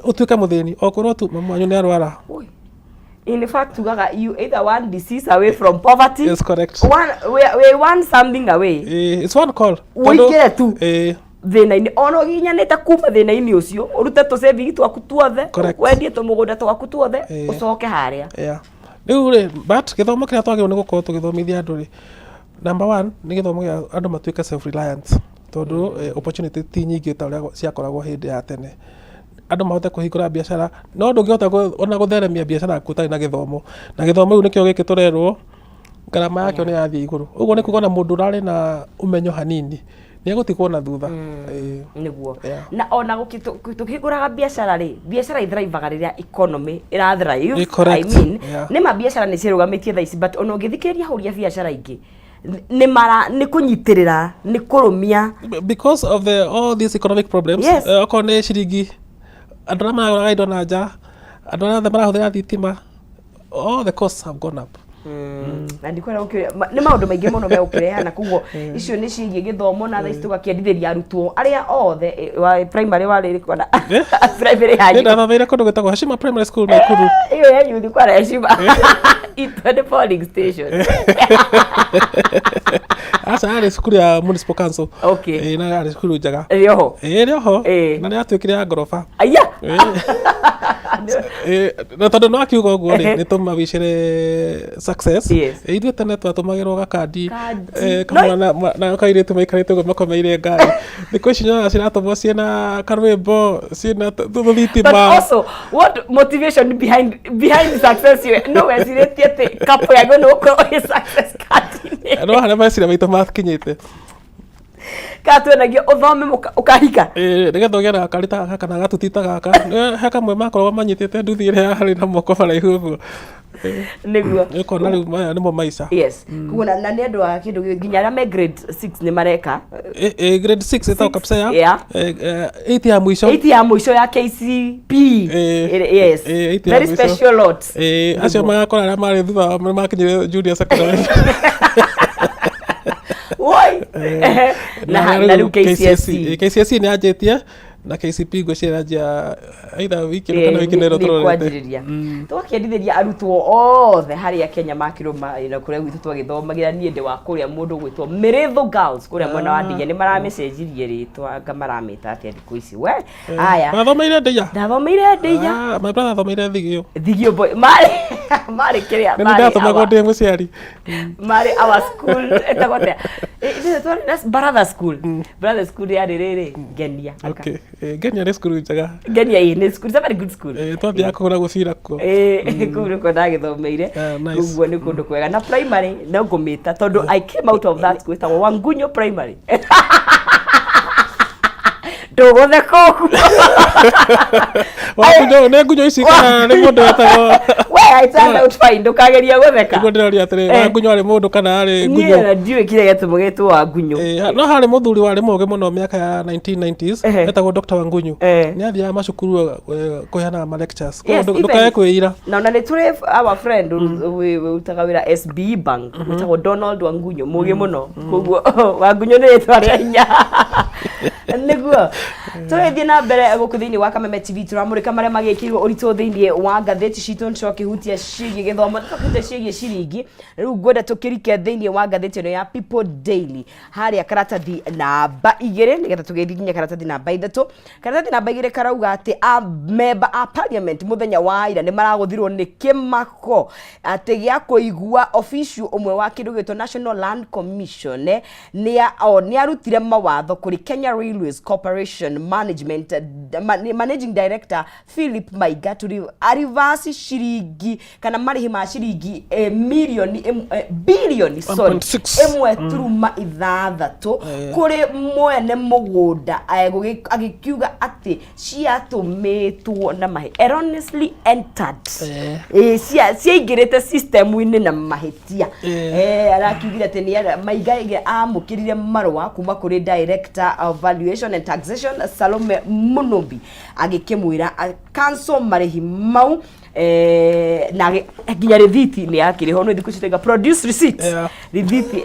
utuĩke mũthĩni okorwo tu mamu wanyu nĩ arwara. In fact, you either one disease away from poverty. Yes, correct. We want something away. It's one call. We get tu. Thina-ini ono ginyanite kuma thina-ini ucio urute tu saving twaku tuothe wendie tu mugunda twaku tuothe ucoke haria. Riu ri but githomo kiria twagirwo ni gukorwo tugithomithia andu ri number 1 ni githomo gia andu matuike self reliant tondu opportunity ti nyingi ta uria ciakoragwo hindi ya tene andu mahote kuhingura biashara no ndungihota ona gutheremia biashara yaku utari na githomo na githomo riu nikio giki turerwo garama yake ni yathie iguru uguo ni kuona mundu urari na umenyo hanini ni agutikwo na thutha niguo na ona tukiguraga biashara ri biashara ithrivaga riria economy ira thrive I mean ni ma biashara ni cirugamitie thaici but ona ungithikiriria huria biashara ingi ni kunyitirira ni kurumia because of all these economic problems okone shiringi andũ arĩa maragũraga indo na nja andũ arĩa marahuthĩra thitima all the costs have gone up na ndikwenda gũkĩrĩa nĩ maũndũ maingĩ mũno megũkĩrehana koguo icio nĩ ciĩgiĩ gĩthomo na thaa ici tũgakĩendithĩria arutwo arĩa othe wa primary warĩ kwana primary yanyu ndathomeire kũndũ gwĩtagwo Hashima Primary School Nakuru iyo yanyu ni kwa Hashima itwa polling station aca arĩ cukuru ya municipal council okay na arĩ cukuru njega rĩoho na nĩ atuĩkire ya ngoroba aya na tondũ no akiuga ũguo rĩ nĩ tũmawicire success ithuĩ tene twatũmagĩrwo gakandi kamwana na kairĩtu maikarĩte ũguo makomeire ngari thikũ ici nyona ciratũmwo ciĩna karwĩmbo ciĩna tũthitima but also what motivation behind success no wecirĩtie atĩ kapo yagu nĩ gũkorwo ĩ success card no harĩa meciria maitũ makinyĩte katwenagio uthome ukahika nigetha ũgĩe na gakari ta gaka kana gatutita gaka he kamwe makoragwo manyitĩte nduthi ĩrĩa harĩ na moko baraihu ũguo nĩguo ũkona rĩu maya nĩmo maica yes koguo na nĩ andũ a kĩndũ nginya arĩa me grade 6 nĩ mareka grade 6 ĩtagwo kapsa ya 8 ya mũico 8 ya mũico ya KCP yes very special lots acio magakora arĩa marĩ thutha makinyire junior secondary woi na rĩu KCSE nĩ anjĩtie na KCP ngwĩciria njia either wiki kana wiki nero tũrorete tũgakĩendithĩria arutwo othe harĩa Kenya makĩrũma na kũrĩa gwitũ twagĩthomagĩra niĩ ndĩ wa kũrĩa mũndũ gwĩtwo Mĩrĩthũ Girls kũrĩa mwena wa Ndĩnya nĩ maramĩcenjirie rĩtwa ngamaramĩta atĩa thikũ ici we aya nathomeire Ndĩnya ndathomeire Ndĩnya my brother athomeire Thigio boy marĩ kĩrĩa marĩ ndatũmagwo ndĩ mũciari marĩ our school etagwo atĩa brother school yarĩ rĩrĩ Ngenia okay Ngenia nĩ cukuru njega Ngenia nĩ school it's a very good school twathiaga kũgũra gũcira kuo kũu nĩkuo ndagĩthomeire ũguo nĩ kũndũ kwega na primary no ngũmĩta tondũ I came out of that school etagwo Wangunyo primary ndũgũtheka ũguo Wangunyo nĩ ngunyo ici kana nĩ mũndũ wetagwo I turned out fine ndũkageria gũtheka nĩguo ndĩroria atĩrĩ Wangunyo arĩ mũndũ kana arĩ ngunyo niĩ ndiũĩ kĩrĩa gĩatũmwo gĩtwo Wangunyo no harĩ mũthuri warĩ mũũgĩ mũno mĩaka ya 1990s etagwo Dr. Wangunyo nĩ athiaga macukuru kũheana ma lectures ndũkae kwĩira na nĩ tũrĩ our friend ũrutaga wĩra SB Bank wĩtagwo Donald Wangunyo mũũgĩ mũno koguo Wangunyo nĩ rĩtwa rĩa hinya nĩguo tũgĩthiĩ na mbere gũkũ thĩinĩ wa Kameme TV tũramũrĩka marĩa magĩkĩirwo ũritũ thĩinĩ wa ngathĩti citũ nĩtũrakihutia ciĩgiĩ gĩthomo tũkahutia ciĩgiĩ ciringi rĩu ngwenda tũkĩrike thĩinĩ wa ngathĩti ĩno ya People Daily harĩa karatathi namba 2 nĩgetha tũgĩthiĩ nginya karatathi namba 3 karatathi namba 2 karauga atĩ a member a parliament mũthenya wa ira nĩ maragũthirwo nĩ kĩmako atĩ gĩa kũigua official ũmwe wa kĩndũ gĩtwo National Land Commission nĩ arutire mawatho kũrĩ Kenya Railways Corporation Managing Director Philip Maiga arivasi shiringi kana marĩhi ma shiringi bilioni ĩmwe turuma ithathatũ kũrĩ mwene mũgũnda agĩkiuga atĩ ciatũmĩtwo na mahĩtia erroneously entered ciaingĩrĩte system-inĩ na mahĩtia arakiugire atĩ Maiga amũkĩrire marũa kuma kũrĩ Director of Valuation and Taxation Salome Munombi agĩkĩmwĩra cancel marĩhi mau na nginya rĩthiti nĩ yakĩrĩho no thikũ citaiga produce receipt rĩthiti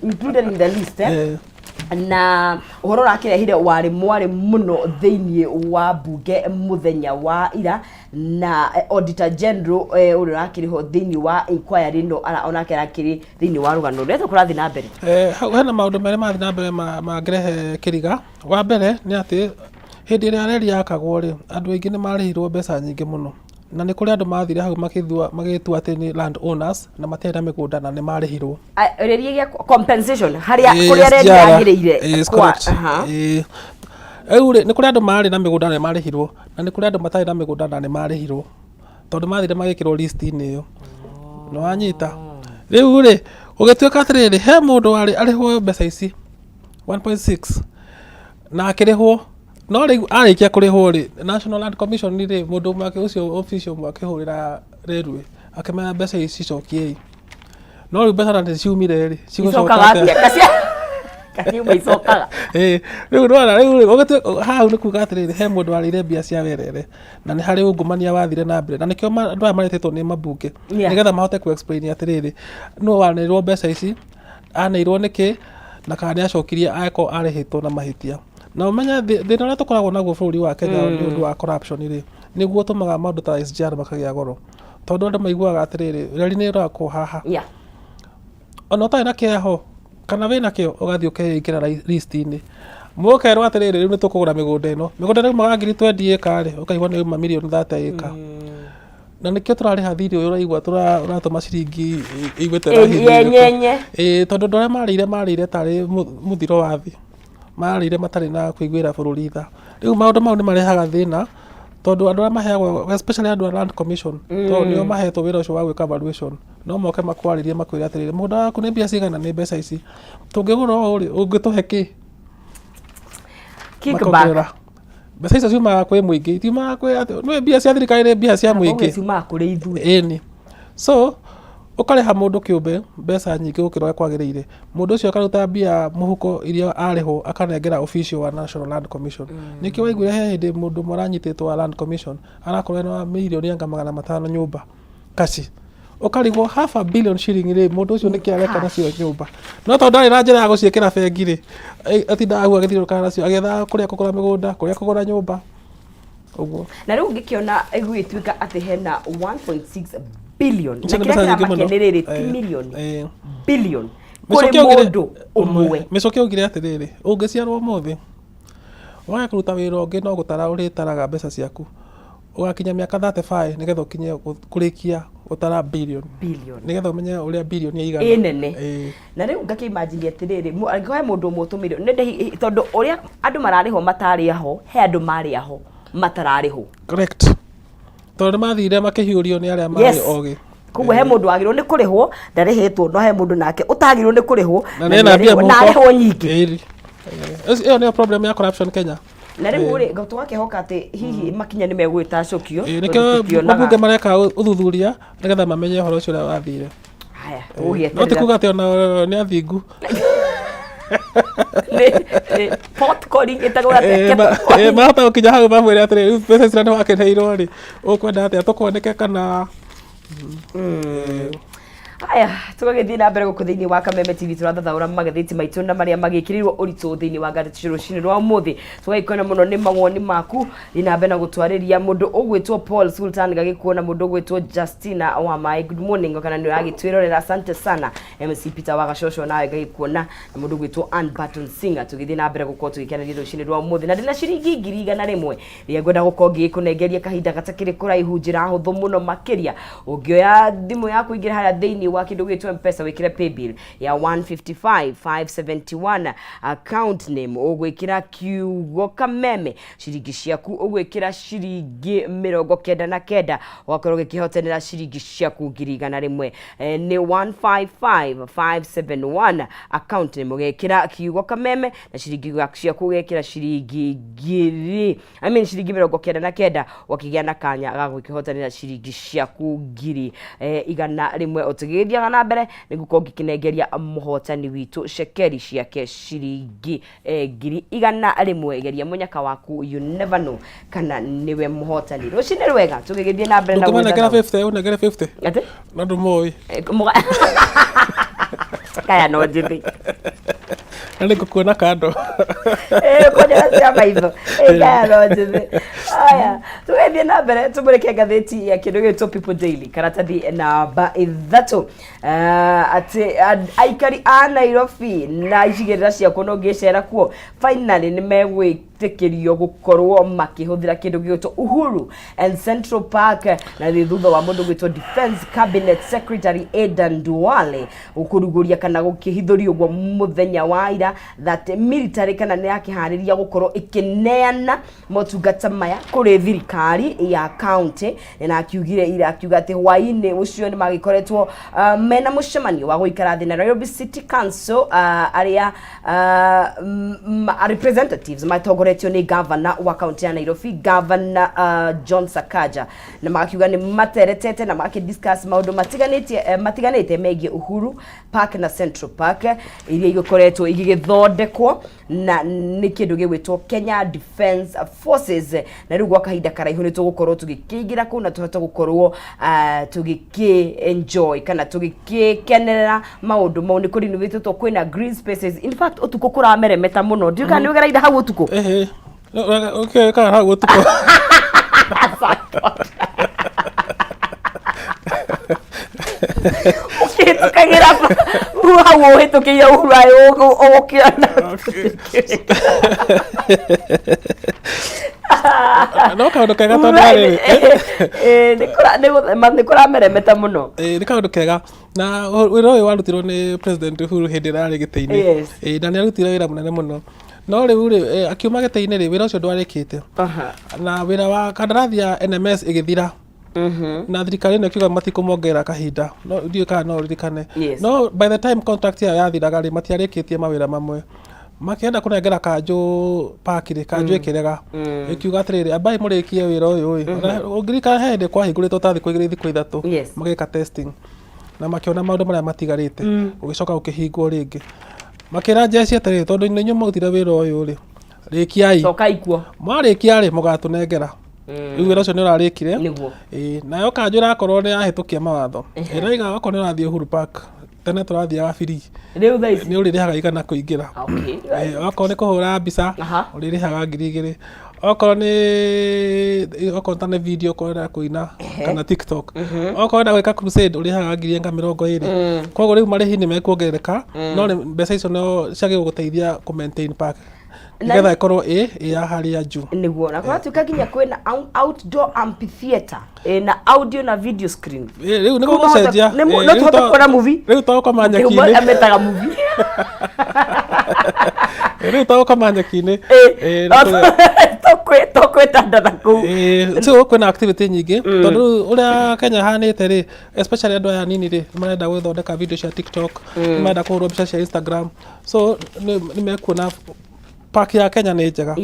included in the list na ũhoro ũrakĩrehire warĩ mwarĩ mũno thĩinĩ wa mbunge mũthenya wa ira na Auditor General ũrĩa ũrakĩrĩho thĩinĩ wa inquiry no onake arakĩrĩ thĩinĩ wa rũgano rũrĩa tũkũrathiĩ na mbere hena maũndũ marĩa mathiĩ na mbere mangĩrehe kĩriga wa mbere nĩ atĩ hĩndĩ ĩrĩa reri yakagwo rĩ andũ aingĩ nĩ marĩhirwo mbeca nyingĩ mũno na nä kå rä andå mathire hau magätua atä nä land owners na matiarä na mä gå nda na nä marĩhirwo rĩrĩa compensation harĩa kũrĩa rent yagĩrĩire kwa rĩu nĩ kũrĩ andũ marĩ na mĩgũnda na nĩ marĩhirwo na nĩ kũrĩ andũ matarĩ na mĩgũnda na nĩ marĩhirwo tondũ mathire magĩkĩrwo list-inĩ ĩyo nĩ wanyita rĩu rĩ ũgĩtuĩka atĩrĩrĩ he mũndũ arĩhwo mbeca ici 1.6 na akĩrĩhwo no rĩu arĩkia kũrĩhwo rĩ National Land Commission rĩ mũndũ ũmwe ũcio official ũmwe akĩhũrĩra railway akĩmenya mbeca ici cicokie no rĩu mbeca na nĩ ciumire rĩ cicokaga icokaga rĩu ndwara rĩu ũgĩtuĩka hau nĩ kuuga atĩrĩrĩ he mũndũ warĩire mbia cia werere na nĩ harĩ ungumania wathire na mbere na nĩkĩo andũ aya marĩtĩtwo nĩ mambunge nĩgetha mahote ku-explain atĩrĩrĩ nũũ wanĩrwo mbeca ici anĩirwo nĩkĩ na kana nĩ acokirie angĩkorwo arĩhĩtwo na mahĩtia na ũmenye thĩna ũrĩa tũkoragwo naguo bũrũri wa Kenya nĩ ũndũ wa corruption rĩ nĩguo ũtũmaga maũndũ ta SGR makagĩa goro tondũ andũ maiguaga atĩrĩrĩ reri nĩ ĩrakwo haha ona ũtarĩ na kĩeho kana wĩna kĩo ũgathiĩ ũkeĩkĩra list-inĩ mũkerwo atĩrĩrĩ rĩu nĩ tũkũgũra mĩgũnda ĩno mĩgũnda ĩno yumaga ngiri 20 ĩka rĩ ũkaigua nĩ uma mirioni 30 ĩka na nĩkĩo tũrarĩha thirĩ ũyũ ũraigua ũratũma ciringi igwĩte tondũ andũ arĩa marĩire tarĩ mũthiro wa thĩ marĩire matarĩ na kũiguĩra bũrũri tha rĩu maũndũ mau nĩ marehaga thĩna tondũ andũ arĩa maheagwo especially andũ a Land Commission tondũ nĩo mahetwo wĩra ũcio wa gwĩka evaluation no moke makwarĩrie makwĩre atĩrĩrĩ mũgũnda waku nĩ mbia cigana nĩ mbeca ici tũngĩgũra ũũ rĩ ũngĩtũhe kĩ kickback mbeca icio ciumaga kwĩ mũingĩ itiumaga kwĩ nĩ mbia cia thirikari nĩ mbia cia mũingĩ ciumaga kũrĩ ithuĩ ĩni so ũkarĩha mũndũ kĩũmbe mbeca nyingĩ gũkĩra ũrĩa kwagĩrĩire mũndũ ũcio akaruta mbia mũhuko iria arĩhwo akanengera official wa National Land Commission nĩkĩo waiguire he hĩndĩ mũndũ maranyitĩtwo wa Land Commission arakorwo na mirioni anga 500 nyũmba kaci ũkarigwo half a billion shilling rĩ mũndũ ũcio nĩkĩ areka nacio nyũmba no tondũ ndarĩ na njĩra ya gũciĩkĩra bengi rĩ atindaga hau agĩthiũrũrũkaga nacio agĩetha kũrĩa kũgũra mĩgũnda kũrĩa kũgũra nyũmba ũguo na rĩu ngĩkĩona ĩgũgĩtuĩka atĩ hena 1.6 billion na kĩrĩa kĩramakĩnĩrĩrĩ ti million billion kũrĩ mũndũ ũmwe mĩcokia ugire atĩrĩrĩ ũngĩciarwo ũmũthĩ wage kũruta wĩra ũngĩ no gũtara ũrĩtaraga mbeca ciaku ũgakinya mĩaka 35 nĩgetha ũkinye kũrĩkia gũtara billion nĩgetha ũmenye ũrĩa billion igana nene na rĩu ngakĩimagine atĩrĩrĩ angĩkorwo he mũndũ ũmwe ũtũmĩirwo tondũ ũrĩa andũ mararĩhwo matarĩ aho he andũ marĩ aho matararĩhwo correct tondũ mathire makĩhiũrio nĩ arĩa marĩ ogĩ koguo he mũndũ wagĩrĩirwo nĩ kũrĩhwo ndarĩhĩtwo no he mũndũ nake ũtagĩrĩirwo nĩ kũrĩhwo na arĩhwo nyingĩ ĩyo nĩyo problem ya corruption Kenya na rĩu rĩ tũgakĩhoka atĩ hihi makinya nĩ megwĩtacũkio nĩkĩo mabunge mareka ũthuthuria nĩgetha mamenye ũhoro ũcio ũrĩa wathire haya tũgĩeterera no ti kuga atĩ ona nĩ athingu pot calling ĩtagwo atĩ mahota gũkinya hau mamwĩre atĩrĩ mbeca icio nĩ wakĩheirwo rĩ ũkwenda atĩa tũkwandĩke kana haya tũgagĩthiĩ na mbere gũkũ thĩinĩ wa Kameme TV tũrathathaũra magathĩti maitũ na marĩa magĩkĩrĩirwo ũritũ thĩinĩ wa ngathĩti rũcinĩ rwa ũmũthĩ tũgagĩkũona mũno nĩ mawoni maku na mbere na gũtwarĩria mũndũ ũgwĩtwo Paul Sultan gagĩkuona mũndũ ũgwĩtwo Justina wa Mai good morning kana nĩ agĩtwĩrorera asante sana MC Peter wa Gacocho nawe gagĩkuona na mũndũ ũgwĩtwo Ann Barton Singer tũgĩthiĩ na mbere gũkorwo tũgĩkenera rũcinĩ rwa ũmũthĩ na ndĩna ciringi 100 rĩa ngwenda gũkorwo ngĩkũnengeria kahinda gatakĩrĩ kũraihu njĩra hũthũ mũno makĩria ũngĩoya thimũ yaku ingĩra harĩa thĩinĩ wa kĩndũ gĩtwo M-Pesa wĩkĩre paybill ya 155,571 account name ũgwĩkĩra kiugo Kameme ciringi ciaku ũgwĩkĩra ciringi 99 ũgakorwo ũgĩkĩhotanĩra ciringi ciaku 100 nĩ 155,571 account name ũgwĩkĩra kiugo Kameme na ciringi ciaku ũgwĩkĩra ciringi ciringi 99 wakĩgĩa na kanya ga gũkĩhotanĩra ciringi ciaku 100 ũtũgĩthiaga na mbere nĩgũkorwo ngĩkĩnengeria mũhotani witũ cekeri ciake ciringi 100 geria mũnyaka waku you never know kana niwe mũhotani rũcinĩ rwega tũgĩgĩthiĩ na mbere na gũthaka 50 unegere 50 ate na ndũmoi kaya no jithi na nĩngũkuona kando kũnyara cia maitho kaya no jithi aya tũgĩthiĩ na mbere tũmũrĩke ngathĩti ya kĩndũ gĩtwo People Daily karatathi namba 3 atĩ aikari a Nairobi na icigĩrĩra ciakuo no ngĩcera kuo finally nĩ megwĩ tekerio gukorwo makihuthira kindu gitwo Uhuru and Central Park na thutha wa mundu gwitwo Defense Cabinet Secretary Aden Duale ukuruguria kana gukihithurio gwo muthenya wa ira that military kana ni yakihariria gukorwo ikineana motungata maya kuri thirikari ya county na akiugire ira akiuga ati hwaini ucio ni magikoretwo mena mucemanio wa guikara thi na Nairobi City Council aria representatives matogoretio ni governor wa county ya Nairobi, Governor John Sakaja, na makiuga ni materetete na makidiscuss maundu matiganite megie Uhuru Park na Central Park iria igikoretwo igigithondekwo na ni kindu gigwitwo Kenya Defence Forces na riu gwa kahinda karaihu ni tugukorwo tugikigira ku na tuhota gukorwo enjoy kana tugikenera maundu mau ni kuri nuvitwo kwina green spaces. In fact utuko kurameremeta muno ndika ni ugeraida hau utuko okay kana hau utuko okay tukagira hau hitukia urai okiona no kaundu kega tondu ari nikura meremeta muno ni kaundu kega na wira uyu warutirwo ni President Uhuru hindi rari giteini na ni arutire wira munene muno no riu ri akiuma giteini ri wira ucio ndwarikite na wira wa kandarathi ya NMS igithira na thirikari no kiuga matikumongerera kahinda no ndiyo kana no ririkane no by the time contract ya yathiraga ri matiarikitie mawira mamwe makienda kunengera kanju pakire kanju ikirega ikiuga atiriri abai murikie wira uyu ungirika hende kwa hingurito tathi kuigire thiku ithatu magika testing na makiona maundu maria matigarite ugicoka ukihingwo ringi makira jeshi atiriri tondu ninyu mautire wira uyu ri rikiai coka ikuo marikia ri mugatunengera riu wira ucio ni urarikire nayo kanju rakorwo ni ahitukia mawatho iraiga wako ni urathie Uhuru Park tene turathiaga free riu thaici ni uririhaga igana kuingira wako ni kuhura mbica uririhaga 2,000 okorwo ni video kwenda kuina kana TikTok okorwo na gwika crusade uririhaga 20,000 koguo riu marihi ni mekuongereka no mbeca icio no ciage guteithia ku maintain park nigetha ikorwo ya hali ya juu niguo na kwa tuka ginya kwina outdoor amphitheater na audio na video screen riu niguo gucenjia no tuhota kuona movie riu tawakoma nyaki-ini ametaga movie riu tawakoma nyaki-ini tokwetandana kuu so kwina activity nyingi tondu uria Kenya hanite ri especially andu aya nini ri marenda gwithondeka video cia TikTok marenda kuhurwo mbica cia Instagram so ni mekuona park ya Kenya ni njega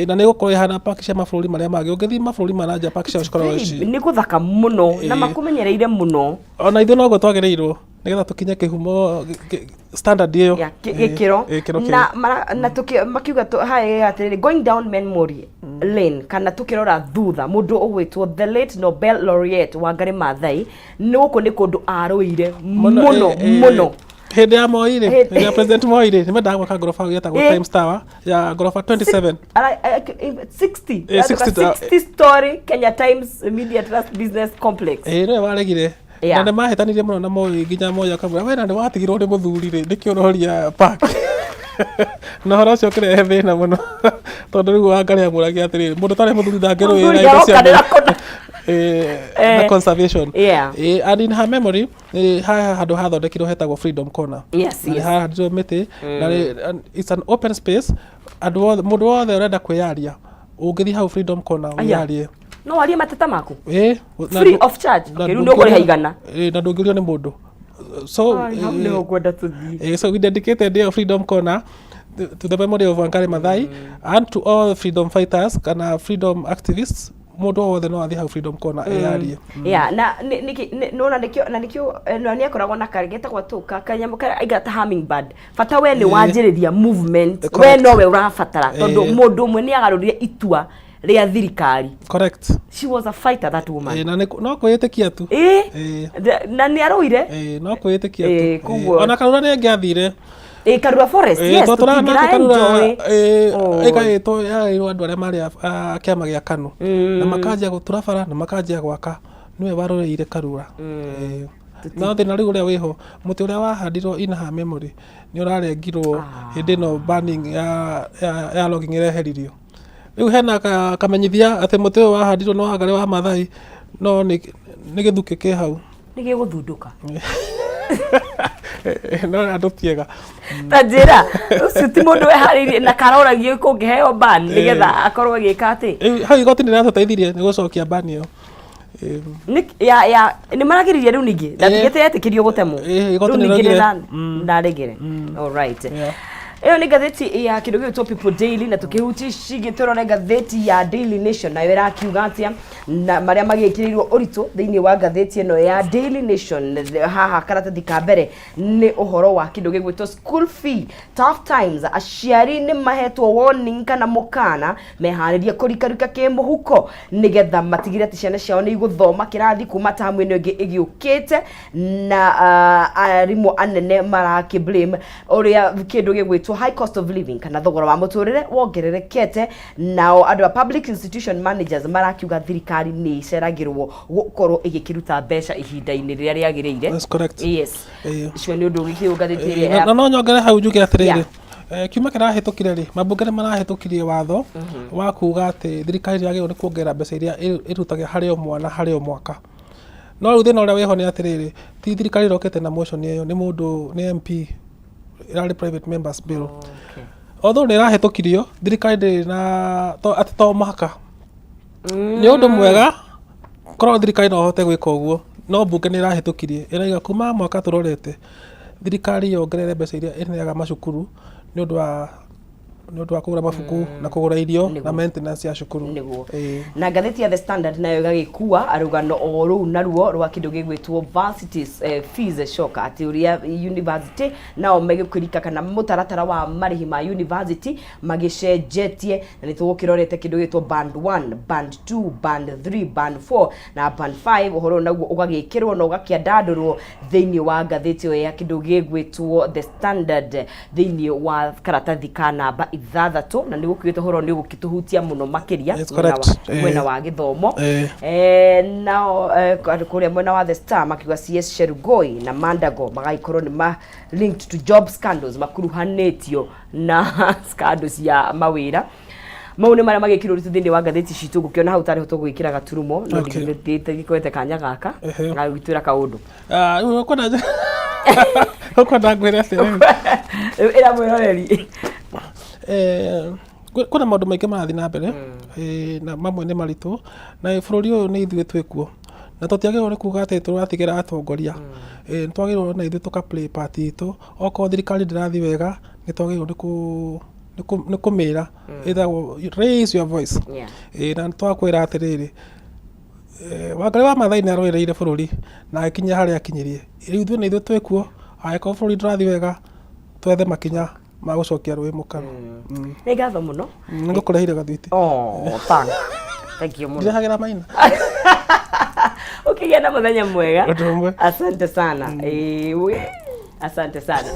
na ni gukorwo ihana park cia mabũrũri maria mangĩ ungithi mabũrũri maranja park cia cikoragwo ici ni guthaka muno na makumenyereire muno ona ithuĩ no gũtwagĩrĩirwo nigetha tukinye kihumo standard iyo gikiro na makiuga haya atiriri going down memory lane kana tukirora thutha mundu ugwitwo the late Nobel laureate Wangari Maathai ni guku ni kundu aruire muno hindi ya Moi ri hindi ya President Moi ri nimendaga gwaka ngorofa yetagwo Times Tower ya ngorofa 27 60 story Kenya Times Media Trust Business Complex no waregire na nä mahätanirie må no na Moi nginya Moi akamwĩra we na nä watigirwo nä må thuri rä nä kä å roria park na horo å cio kä rehe thä na må no tondå rä u Wangari amå ragia atä rä må ndå tarä må thuri ndangä rå ä ra indo cia na conservation and in her memory haha handå hathondekirwo hetagwo Freedom Corner na hahandirwo mä tä na it's an open space andå må ndå wothe å renda kwä yaria å ngä thiä hau Freedom Corner wä yarie no warie mateta maku free of charge kiru ndo kuri haigana na ndungirio ni mundu so no kwenda tuthii so we dedicated day of Freedom Corner to the memory of Wangari Maathai and to all freedom fighters kana freedom activists mundu wothe no athi hau Freedom Corner yarie na nona nikio ni akoragwo na karigeta gwatuka kanyamo kaigata hummingbird fata we ni wanjiriria movement we no we urafatara tondu mundu umwe ni agarurire itua ria thirikari correct she was a fighter that woman na no kwitikia tu na ni aruire no kwitikia tu ona karura ni ngiathire Karura Forest yes tutingira enjoy ikaitwo ya andu aria mari kiama gia KANU na makanjia gutura bara na makanjia gwaka niwe waroreire Karura no thina riu uria wiho muti uria wahandirwo in her memory ni urarengirwo hindi no banning ya logging ireheririo Riu hena kamenyithia ati muti uyu wahandirwo no Wangari wa Maathai no ni githuki ke hau ni giguthunduka no andu tiega tajira ucio ti mundu weharirie na karoragie kungiheo ban nigetha akorwo agika ati hau igoti ni ratateithirie ni gucokia ban iyo ni maragiririe riu ningi ndatigite yetikirio gutemwo igoti ni rogire ndaregere all right Eyo ni gatheti ya kindu gitwo People Daily na tukihuti shigi turone gatheti ya Daily Nation na wera kiuga atia na maria magikirirwo urito thiini wa gatheti eno ya Daily Nation haha karatathi ka mbere ni uhoro wa kindu gitwo school fee tough times aciari ni mahetwo warning kana mukana mehariria kurikaruka kimuhuko nigetha matigire ati ciana ciao ni iguthoma kirathi kuma tamu ino ingi igiukite na arimu anene maraki blame uria kindu gitwo high cost of living kana thogora wa muturire wongererekete nao andu a public institution managers marakiuga thirikari ni ceragirwo gukorwo igikiruta mbeca ihinda-ini riria riagiriire. That's correct. Yes. Cio ni undu gikiugathitirie na no nyongere hau njuge atiriri kiuma kirahitukire ri mabungere marahitukirie watho wa kuga ati thirikari yagirwo ni kuongerera mbeca iria irutaga hari o mwana hari o mwaka no riu thina uria weho ni atiriri ti thirikari rokete na motion iyo ni mundu ni MP irari private members bill. Okay. Although ni rahitukirio thirikari na to mahaka ni undu mwega korwo thirikari no hote gwika uguo no bunge ni rahitukirie iraiga kuma mwaka turorete thirikari yongerere mbeca iria ineaga macukuru ni undu wa kugura mabuku na kugura irio na maintenance ya cukuru na gatheti ya The Standard nayo gagikua arugano oru naruo rwa kindu gigwitwo varsities fees shock ati uria university nao megikurika kana mutaratara wa marihi ma university magishenjetie na nitugukirorete kindu gitwo band 1 band 2 band 3 band 4 na band 5 uhoro naguo ugagikirwo na ugakiandandurwo thiini wa gatheti ya kindu gigwitwo The Standard thiini wa karatathi ka namba ithathatu na nigukwite horo ni gukituhutia muno makiria mwena wa githomo nao kuria mwena wa The Star makiuga CS Sherugoi na Mandago magaikorwo ni linked to job scandals makuruhanetio na scandals ya mawira maune maria magikirwo ritu thindi wa gatheti citu gukiona hau tari hoto gwikira gaturumo no ndigite gikwete kanya gaka na gwitwira kaundu ukona ukona gwira sere ira mwiroreri kuna maundu maingi marathi na mbere na mamwe ni maritu na bururi uyu ni ithuĩ twikuo na tutiagirwo ni kuga ati turatigira atongoria twagirwo na ithuĩ tuka play part itu oko thirikari ndirathi wega ni twagirwo ni kumira raise your voice na twakwira atiriri Wangari wa Maathai ni aroereire bururi na akinya haria akinyirie ithuĩ na ithuĩ twikuo aiko bururi ndirathi wega twethe makinya magucokia rũĩ mũkaro nĩ ngatho mũno nĩngũkũrehire gathwiti thank you mũno ndĩrehagĩra maina ukigĩa na mũthenya mwega asante sana asante sana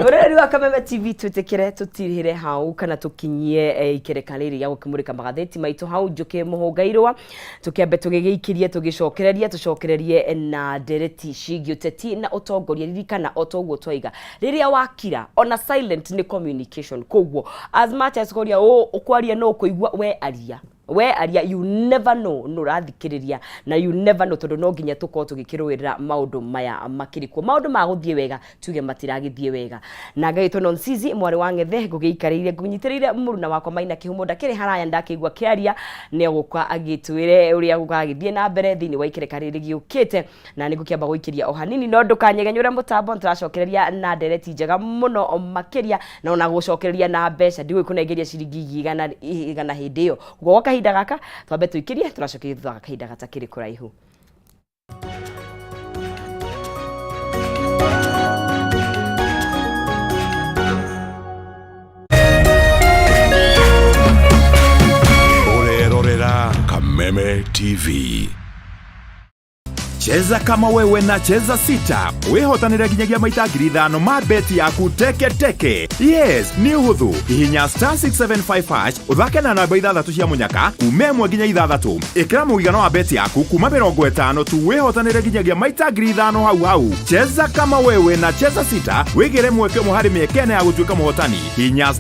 bureri wa Kameme TV tutikire tutirihire hau kana tukinyie ikereka riri ya gukimurika magatheti maitu hau njuki MUHUNGA IRUA tukiambe tugigikirie tucokererie na ndereti cigi uteti na utongoria ririkana otoguo twaiga riria wakira ona silent ni communication koguo as much as koria ukwaria no kuigua we aria you never know no rathikiriria na you never know tondu no nginya tuko tugikirwirira maundu maya makirikwo maundu maguthie wega tuge matiragithie wega na ngaitwo Nonsizi mwari wa Ngethe ngugiikariire ngunyitiriire muruna wakwa Maina Kihumo ndakiri haraya ndakigwa kiaria ne gukwa agitwire uria gukagithie na mbere thini wa ikereka riri giukite na nigukiamba guikiria o hanini no ndukanyegenyure mutambo turacokereria na ndereti njega muno makiria na ona gucokereria na mbeca ndigwe kunengeria ciringi igana hindi iyo kahinda gaka twambe tuikirie turacokeria thutha kahinda gatakiri kuraihu Urerorera Kameme TV. Cheza kama wewe na cheza sita. Wehotanira kinyagia maita 5,000 ma beti yaku teke. Yes, ni uhuthu. Hihinya *675# uthake na namba 6 cia munyaka kume mwe nginya 6. Ikira muigano wa beti yaku kuma 50 tu wehotanira kinyagia maita 5,000 hau. Cheza kama wewe na cheza sita. Wigire mweke muhari miekene ya gutuika muhotani. Hihinya